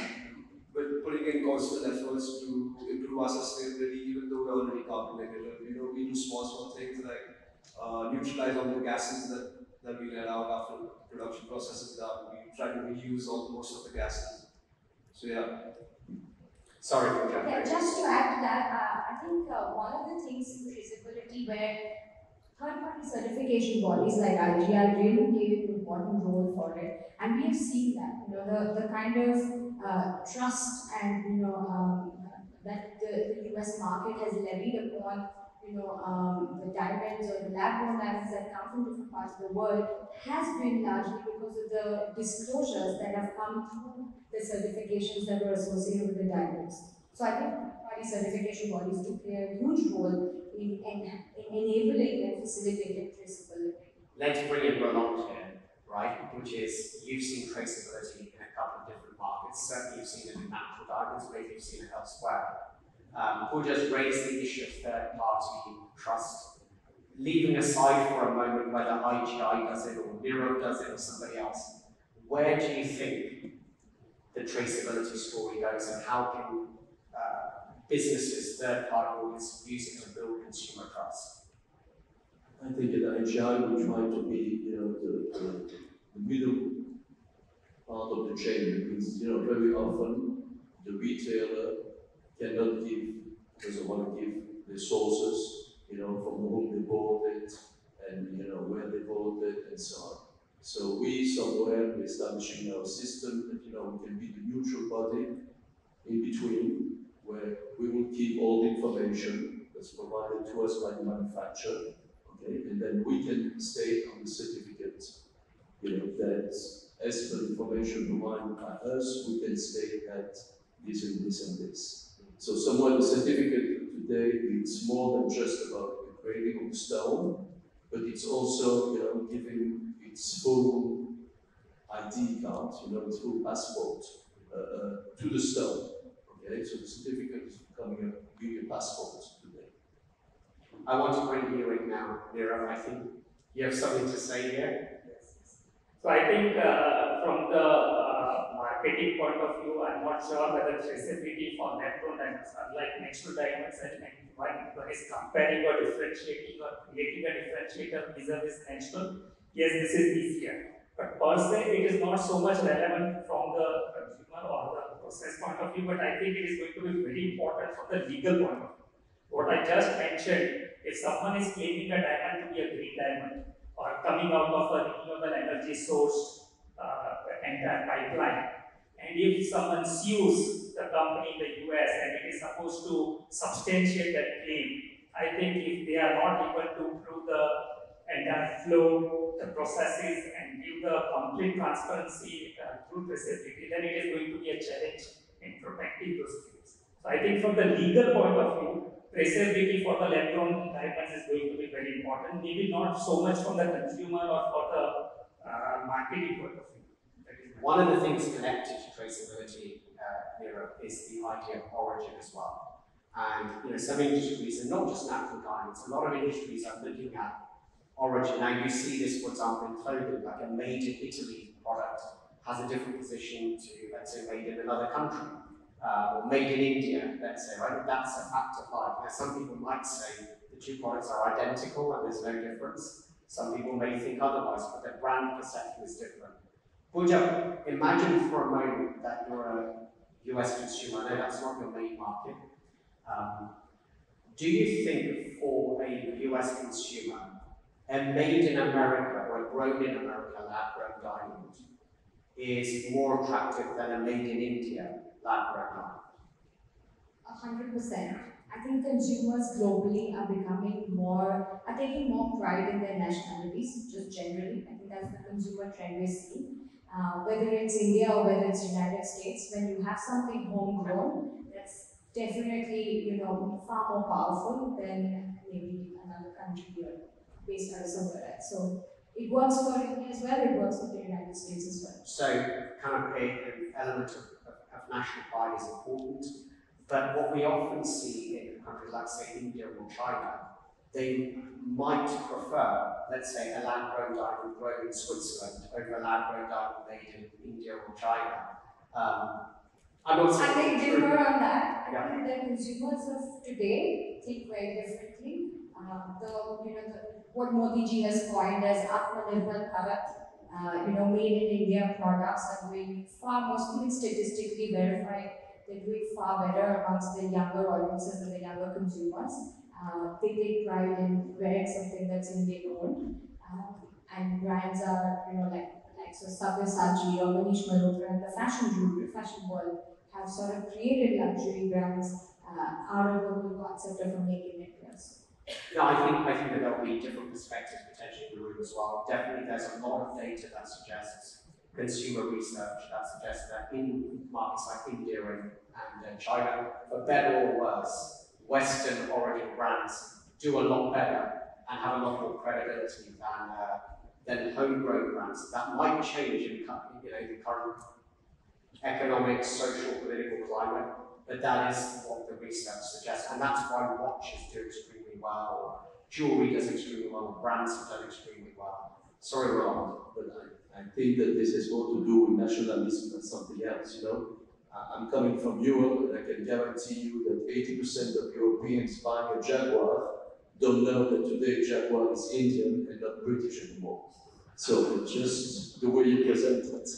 we're putting in constant efforts to improve our sustainability, even though we're already carbon negative. You know, we do small things like neutralize all the gases that we let out after production process is done. We try to reuse most of the gases. So yeah. Sorry for jumping. Yeah, just to add to that, I think one of the things in traceability where third-party certification bodies like IGI really play an important role for it, and we have seen that, you know, the kind of trust and that the US market has levied upon the diamonds or the lab-grown diamonds that come from different parts of the world has been largely because of the disclosures that have come through the certifications that were associated with the diamonds. So I think third-party certification bodies do play a huge role in enabling and facilitating traceability. Let's bring in Roland here, right? Which is, you've seen traceability in a couple of different markets. Certainly you've seen it in natural diamonds, maybe you've seen it elsewhere. Pooja's raised the issue of third-party trust. Leaving aside for a moment whether IGI does it or Nirav does it or somebody else, where do you think the traceability story goes, and how can businesses, third-party organizations use it to build consumer trust? I think at IGI we try to be, the middle part of the chain, because very often the retailer cannot doesn't want to give the sources, from whom they bought it, and where they bought it, and so on. So we somewhere establishing our system that we can be the neutral body in between, where we will keep all the information that's provided to us by the manufacturer, okay, and then we can state on the certificate, that as per the information provided by us, we can state that this and this and this. So somewhat the certificate today, it's more than just about the grading of the stone, but it's also, giving its full ID card, its full passport to the stone. Okay, so the certificate is becoming a passport today. I want to bring you in now, Nirav. I think you have something to say here. So I think from the marketing point of view, I'm not sure whether traceability for lab-grown diamonds, unlike natural diamonds, and one is comparing or differentiating or creating a differentiator vis-a-vis natural. Yes, this is easier. But per se, it is not so much relevant from the consumer or the process point of view, but I think it is going to be very important from the legal point of view. What I just mentioned, if someone is claiming a diamond to be a green diamond, or coming out of a renewable energy source entire pipeline, and if someone sues the company in the US and it is supposed to substantiate that claim, I think if they are not able to prove the entire flow, the processes, and give the complete transparency through traceability, then it is going to be a challenge in protecting those claims. So I think from the legal point of view, traceability for the lab-grown diamonds is going to be very important, maybe not so much from the consumer or for the marketing point of view. One of the things connected to traceability, Nirav, is the idea of origin as well. And some industries, and not just natural diamonds, a lot of industries are looking at origin. Now you see this, for example, in clothing, like a made in Italy product has a different position to, let's say, made in another country. Or made in India, let's say, right? That's a factor 5. Now, some people might say the two products are identical and there's no difference. Some people may think otherwise, but their brand perception is different. Pooja, imagine for a moment that you're a US consumer. I know that's not your main market. Do you think for a US consumer, a made in America or a grown in America lab-grown diamond is more attractive than a made in India lab-grown diamond? 100%. I think consumers globally are taking more pride in their nationalities, just generally. I think that's the consumer trend we're seeing. Whether it's India or whether it's United States, when you have something homegrown, that's definitely, far more powerful than maybe another country or based out of somewhere else. So it works for India as well, it works for the United States as well. So kind of an element of national pride is important, but what we often see in countries like, say, India or China, they might prefer, let's say, a lab-grown diamond grown in Switzerland over a lab-grown diamond made in India or China. I'm not saying I think differ on that. Yeah. I think the consumers of today think very differently. What Modi ji has coined as Atmanirbhar Bharat, made in India products are doing far more, even statistically verified, they're doing far better amongst the younger audiences and the younger consumers. They take pride in wearing something that's Indian owned, and brands are, like so Sabyasachi or Manish Malhotra and the fashion world have sort of created luxury brands out of the whole concept of a make in India. No, I think that there'll be different perspectives potentially in the room as well. Definitely, there's a lot of data that suggests, consumer research that suggests that in markets like India and China, for better or worse, Western origin brands do a lot better and have a lot more credibility than homegrown brands. That might change in the current economic, social, political climate, but that is what the research suggests, and that's why watches do extremely well, or jewelry does extremely well, or brands have done extremely well. Sorry, Roland. But I think that this has more to do with nationalism than something else, I'm coming from Europe, and I can guarantee you that 80% of Europeans buying a Jaguar don't know that today Jaguar is Indian and not British anymore. So it's just the way you present it.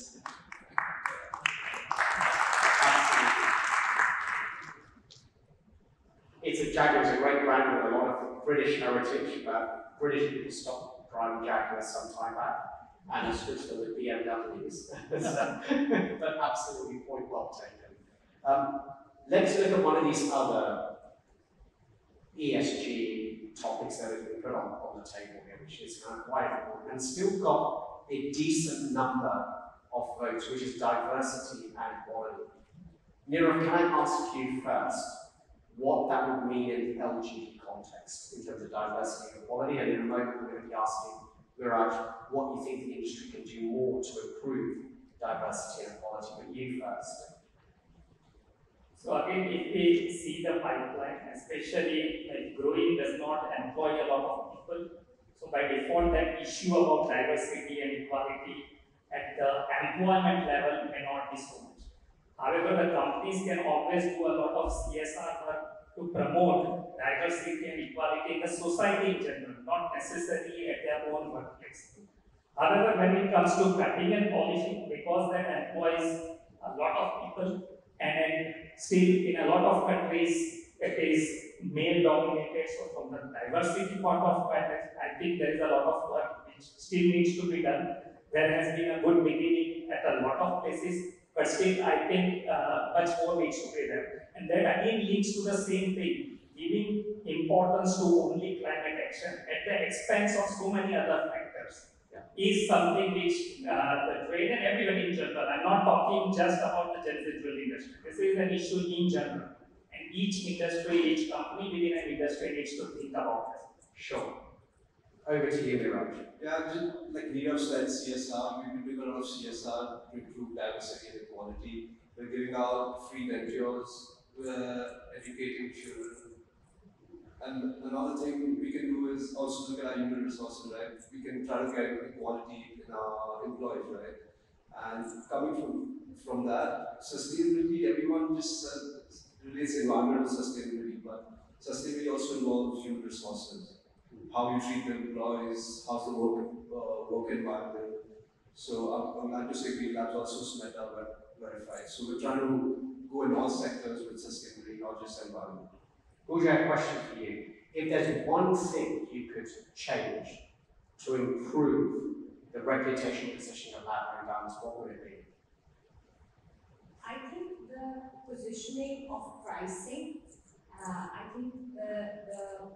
Jaguar is a great brand with a lot of British heritage, but British people stopped driving Jaguars some time back and switched to the BMWs. But absolutely point well taken. Let's look at one of these other ESG topics that have been put on the table here, which is kind of quite important and still got a decent number of votes, which is diversity and equality. Nirav, can I ask you first what that would mean in the LGBT context in terms of diversity and equality? And in a moment, we're going to be asking Miraj what you think the industry can do more to improve diversity and equality. But you first. So again, if we see the pipeline, especially like growing does not employ a lot of people. So by default, that issue about diversity and equality at the employment level may not be so much. However, the companies can always do a lot of CSR work to promote diversity and equality in the society in general, not necessarily at their own workplace. However, when it comes to cutting and polishing, because that employs a lot of people, and then still in a lot of countries it is male dominated, so from the diversity point of view, I think there is a lot of work which still needs to be done. There has been a good beginning at a lot of places, but still I think much more needs to be done. And that again leads to the same thing, giving importance to only climate action at the expense of so many other factors. Is something which the trade and everybody in general, I'm not talking just about the jewelry industry, this is an issue in general. And each industry, each company within an industry needs to think about it. Sure. Over to you, Miraj. Yeah, just like Nirav said, CSR, we've been doing a lot of CSR to improve diversity and equality. We're giving out free ventures, we're educating children. And another thing we can do is also look at our human resources, right? We can try to get equality in our employees, right? And coming from that, sustainability, everyone just relates environmental sustainability, but sustainability also involves human resources. How you treat the employees, how's the work environment. So I'm glad to say Greenlab's also SMETA verified. So we're trying to go in all sectors with sustainability, not just environment. Pooja, a question for you. If there's one thing you could change to improve the reputational position of lab-grown diamonds, what would it be? I think the positioning of pricing, I think the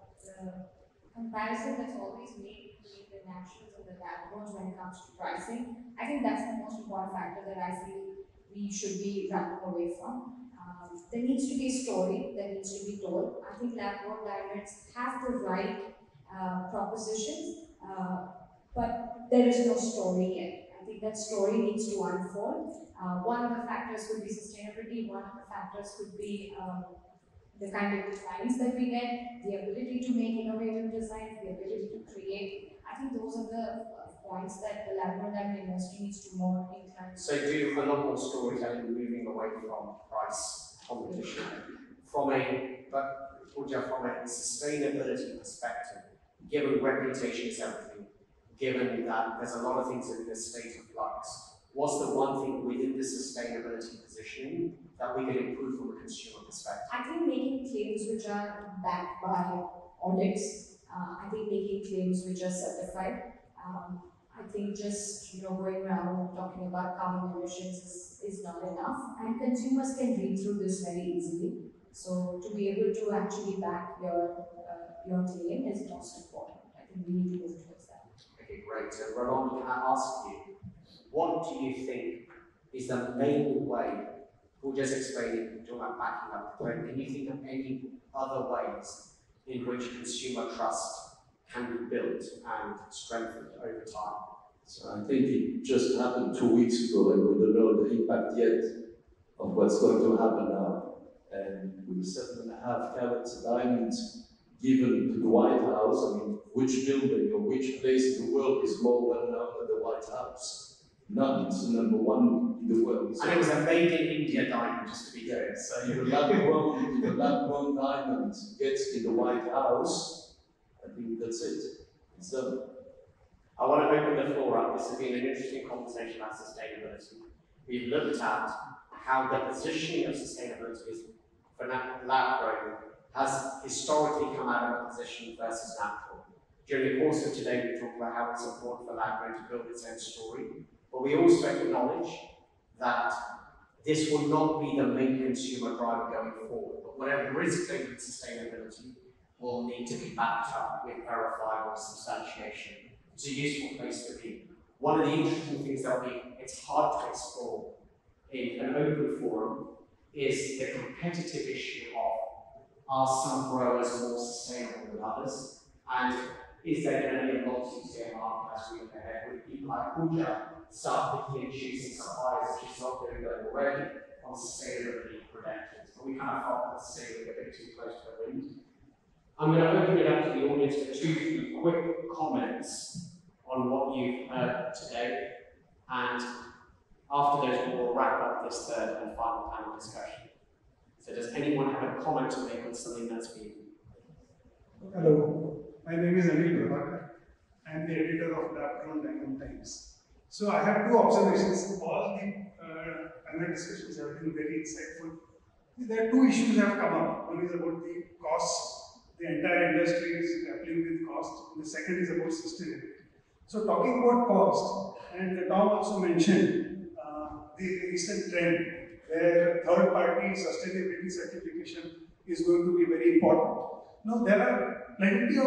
comparison that's always made between the nationals and the lab grown when it comes to pricing, I think that's the most important factor that I feel we should be running away from. There needs to be a story that needs to be told. I think lab grown diamonds have the right propositions, but there is no story yet. I think that story needs to unfold. One of the factors could be sustainability, one of the factors could be the kind of designs that we get, the ability to make innovative designs, the ability to create. I think those are the points that the lab-grown diamond industry needs to more incline. So do a lot more storytelling, moving away from price competition. From a sustainability perspective, given reputation is everything, given that there's a lot of things in this state of flux, what's the one thing within the sustainability positioning that we could improve from a consumer perspective? I think making claims which are backed by audits. I think making claims which are certified. I think just going around talking about carbon emissions is not enough, and consumers can read through this very easily. So to be able to actually back your claim is most important. I think we need to move towards that. Okay, great. So Roland, can I ask you, what do you think is the main way? We'll just explain it, talking about backing up the claim. Can you think of any other ways in which consumer trust can be built and strengthened over time? So I think it just happened 2 weeks ago, and we don't know the impact yet of what's going to happen now. And with 7.5 carats diamonds given to the White House, I mean, which building or which place in the world is more well known than the White House? None. It's the number one in the world. And it was a made in India diamond, just to be clear. So if the lab-grown diamond gets in the White House, I think that's it. It's done. I want to open the floor up. This has been an interesting conversation about sustainability. We've looked at how the positioning of sustainability is for lab-grown has historically come out of a position versus natural. During the course of today, we talked about how it's important for lab-grown to build its own story, but we also acknowledge that this will not be the main consumer driver going forward. But whatever is claimed with sustainability will need to be backed up with verifiable substantiation. It's a useful place to be. One of the interesting things that it's hard to explore in an open forum is the competitive issue of, are some growers more sustainable than others? And is there going to be a multi-tier market as we look ahead? With people like Pooja start picking and choosing suppliers, which is not doing that already on sustainability credentials. But we kind of felt that sustainability a bit too close to the wind. I'm going to open it up to the audience for 2 quick comments on what you've heard today, and after those we'll wrap up this third and final panel discussion. So does anyone have a comment to make on something that's been? Hello, my name is Anish Aggarwal. I am the editor of Lab-Grown Diamond Times. So I have 2 observations. All the panel discussions have been very insightful. There are 2 issues that have come up. One is about the cost. The entire industry is grappling with cost. And the second is about sustainability. So talking about cost, and Tom also mentioned the recent trend where third-party sustainability certification is going to be very important. Now there is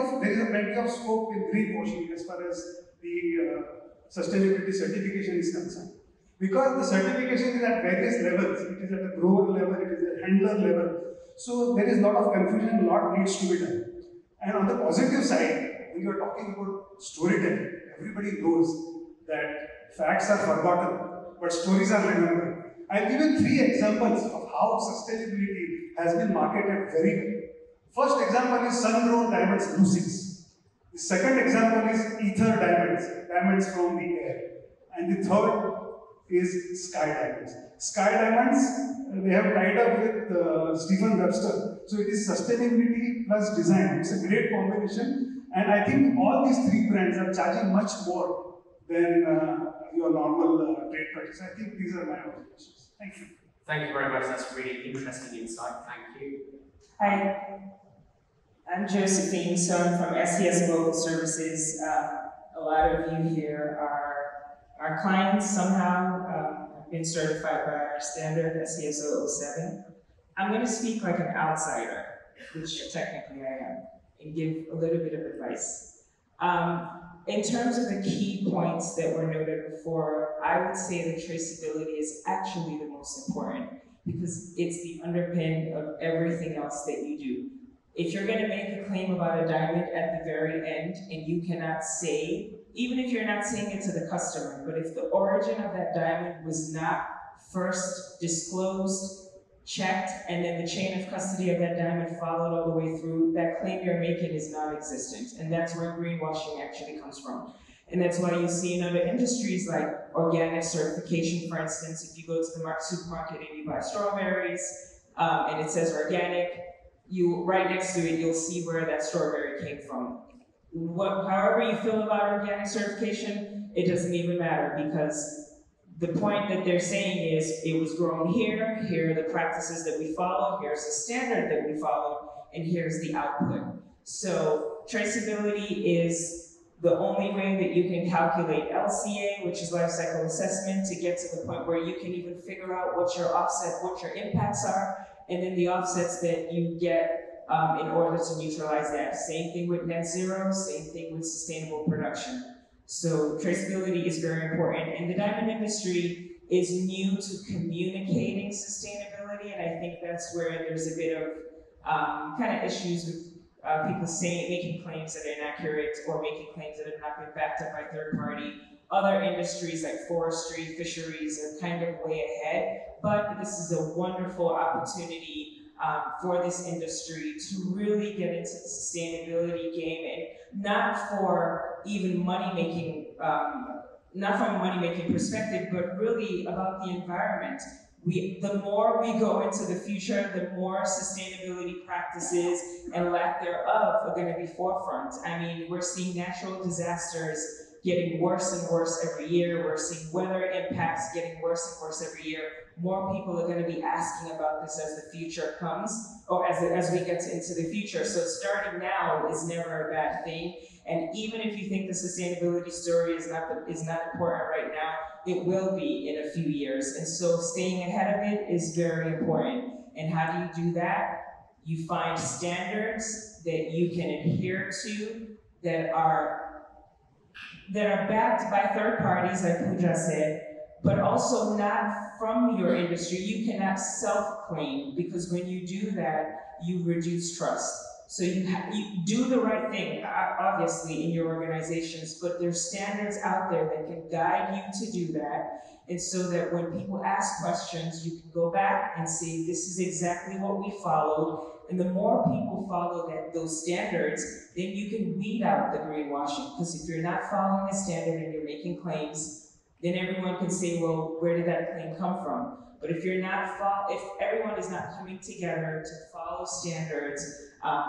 plenty of scope in greenwashing as far as the sustainability certification is concerned. Because the certification is at various levels. It is at a grower level, it is at a handler level. So there is a lot of confusion, a lot needs to be done. And on the positive side, when you are talking about storytelling, everybody knows that facts are forgotten, but stories are remembered. I've given 3 examples of how sustainability has been marketed very well. First example is sun-grown diamonds, lucid. The second example is ether diamonds, diamonds from the air. And the third is sky diamonds. Sky diamonds, they have tied up with Stephen Webster. So it is sustainability plus design. It's a great combination. And I think all these 3 brands are charging much more than your normal trade price. I think these are my observations. Thank you. Thank you very much. That's really interesting insight. Thank you. Hi, I'm Josephine Son from SES Global Services. A lot of you here are our clients somehow, have been certified by our standard SCSO 07. I'm going to speak like an outsider, which technically I am, and give a little bit of advice. In terms of the key points that were noted before, I would say that traceability is actually the most important because it's the underpin of everything else that you do. If you're going to make a claim about a diamond at the very end and you cannot say, even if you're not saying it to the customer, but if the origin of that diamond was not first disclosed, checked, and then the chain of custody of that diamond followed all the way through, that claim you're making is non-existent. And that's where greenwashing actually comes from. And that's why you see in other industries like organic certification, for instance, if you go to the supermarket and you buy strawberries and it says organic, right next to it, you'll see where that strawberry came from. However you feel about organic certification, it doesn't even matter because the point that they're saying is it was grown here, here are the practices that we follow, here's the standard that we follow, and here's the output. So traceability is the only way that you can calculate LCA, which is life cycle assessment, to get to the point where you can even figure out what your offset, what your impacts are, and then the offsets that you get in order to neutralize that. Same thing with net zero, same thing with sustainable production. So traceability is very important, and the diamond industry is new to communicating sustainability, and I think that's where there's a bit of kind of issues with people making claims that are inaccurate or making claims that have not been backed up by third party. Other industries like forestry, fisheries are kind of way ahead, but this is a wonderful opportunity for this industry to really get into the sustainability game, and not for even money-making, not from a money-making perspective, but really about the environment. The more we go into the future, the more sustainability practices and lack thereof are going to be forefront. I mean, we're seeing natural disasters getting worse and worse every year. We're seeing weather impacts getting worse and worse every year. More people are going to be asking about this as the future comes, or as we get into the future. So starting now is never a bad thing. And even if you think the sustainability story is not important right now, it will be in a few years. And so staying ahead of it is very important. And how do you do that? You find standards that you can adhere to that are backed by third parties, like Pooja said, but also not from your industry. You cannot self-claim, because when you do that, you reduce trust. So you do the right thing, obviously, in your organizations, but there's standards out there that can guide you to do that. And so that when people ask questions, you can go back and say, this is exactly what we followed. And the more people follow those standards, then you can weed out the greenwashing. Because if you're not following a standard and you're making claims, then everyone can say, well, where did that claim come from? But if everyone is not coming together to follow standards,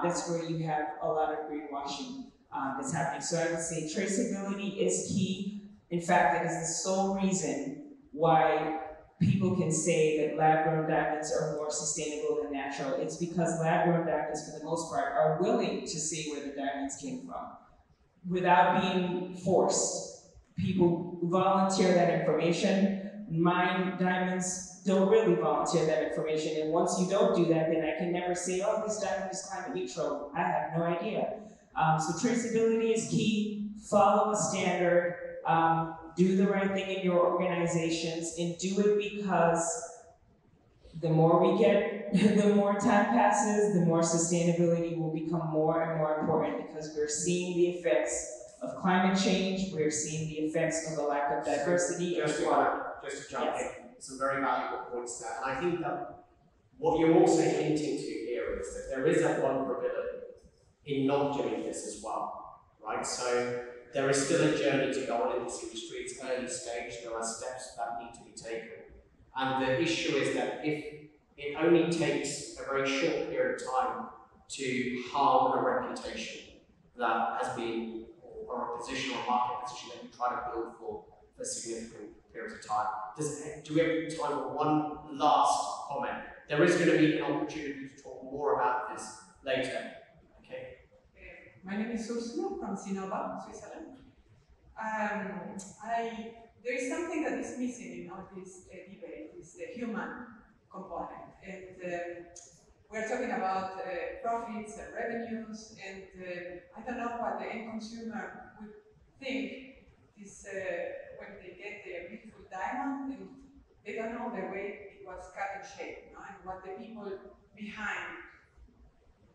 that's where you have a lot of greenwashing that's happening. So I would say traceability is key. In fact, it is the sole reason why people can say that lab-grown diamonds are more sustainable than natural. It's because lab-grown diamonds, for the most part, are willing to say where the diamonds came from without being forced. People volunteer that information. Mine diamonds don't really volunteer that information, and once you don't do that, then I can never say, oh, this diamond is climate neutral. I have no idea. So traceability is key. Follow a standard. Do the right thing in your organizations, and do it because the more we get, the more time passes, the more sustainability will become more and more important, because we're seeing the effects of climate change, we're seeing the effects of the lack of diversity. Just to jump in, some very valuable points there. And I think that what you're also hinting to here is that there is a vulnerability in not doing this as well, right? So there is still a journey to go on in this industry. It's early stage. There are steps that need to be taken. And the issue is that if it only takes a very short period of time to harm a reputation that has been, or a position or a market position that you try to build for significant periods of time. Do we have time for one last comment? There is going to be an opportunity to talk more about this later. Okay. My name is Ursula from Sinova, Switzerland. I there is something that is missing in all this debate, is the human component. And we're talking about profits and revenues, and I don't know what the end consumer would think is when they get the beautiful diamond, and they don't know the way it was cut and shaped, no? And what the people behind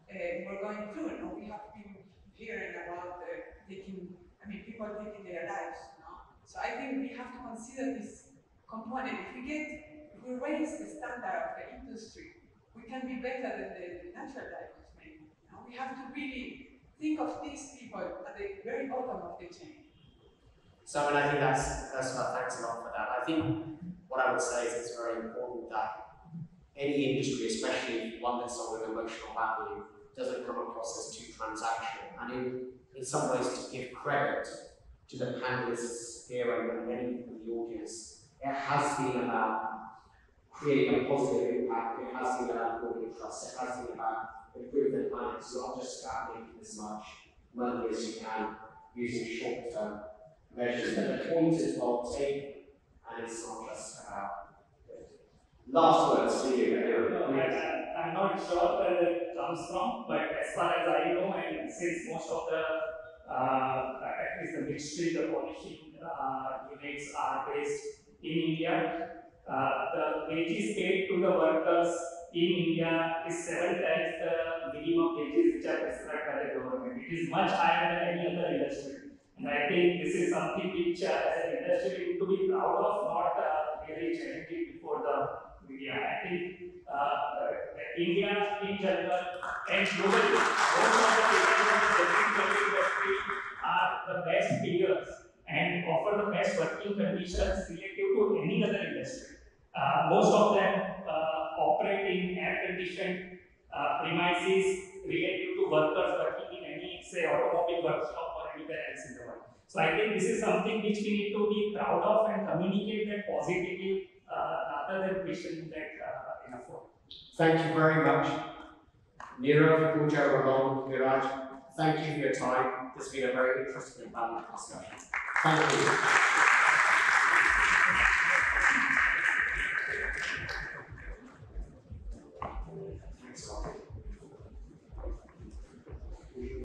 were going through. No? We have been hearing about people taking their lives. No? So I think we have to consider this component. If we raise the standard of the industry, we can be better than the natural diamonds maybe. No? We have to really think of these people at the very bottom of the chain. So I think that's thanks a lot for that. I think what I would say is it's very important that any industry, especially one that's of an emotional value, doesn't come across as too transactional. And in some ways, to give credit to the panelists here and many people in the audience, it has been about creating a positive impact. It has been about building trust. It has been about improving the planet. It's not just about making as much money as you can using short-term measures. But the point is well taken, and it's not just about last words to you. I'm not sure where it comes from, but as far as I know, and since most of the, at least the ministry, the polishing units are based in India, the wages paid to the workers in India is 7 times the minimum wages which are prescribed by the government. It is much higher than any other industry. And I think this is something which as an industry we need to be proud of, not really challenging before the media. I think India in general and globally, most of the people in the industry are the best payers and offer the best working conditions relative to any other industry. Most of them operate in air-conditioned premises relative to workers working in any, say, automobile workshop or anywhere else in the world. So I think this is something which we need to be proud of and communicate that positively rather than questioning that in a forum. Thank you very much. Nirav, Pooja, Roland, Miraj, thank you for your time. This has been a very interesting and valuable discussion. Thank you.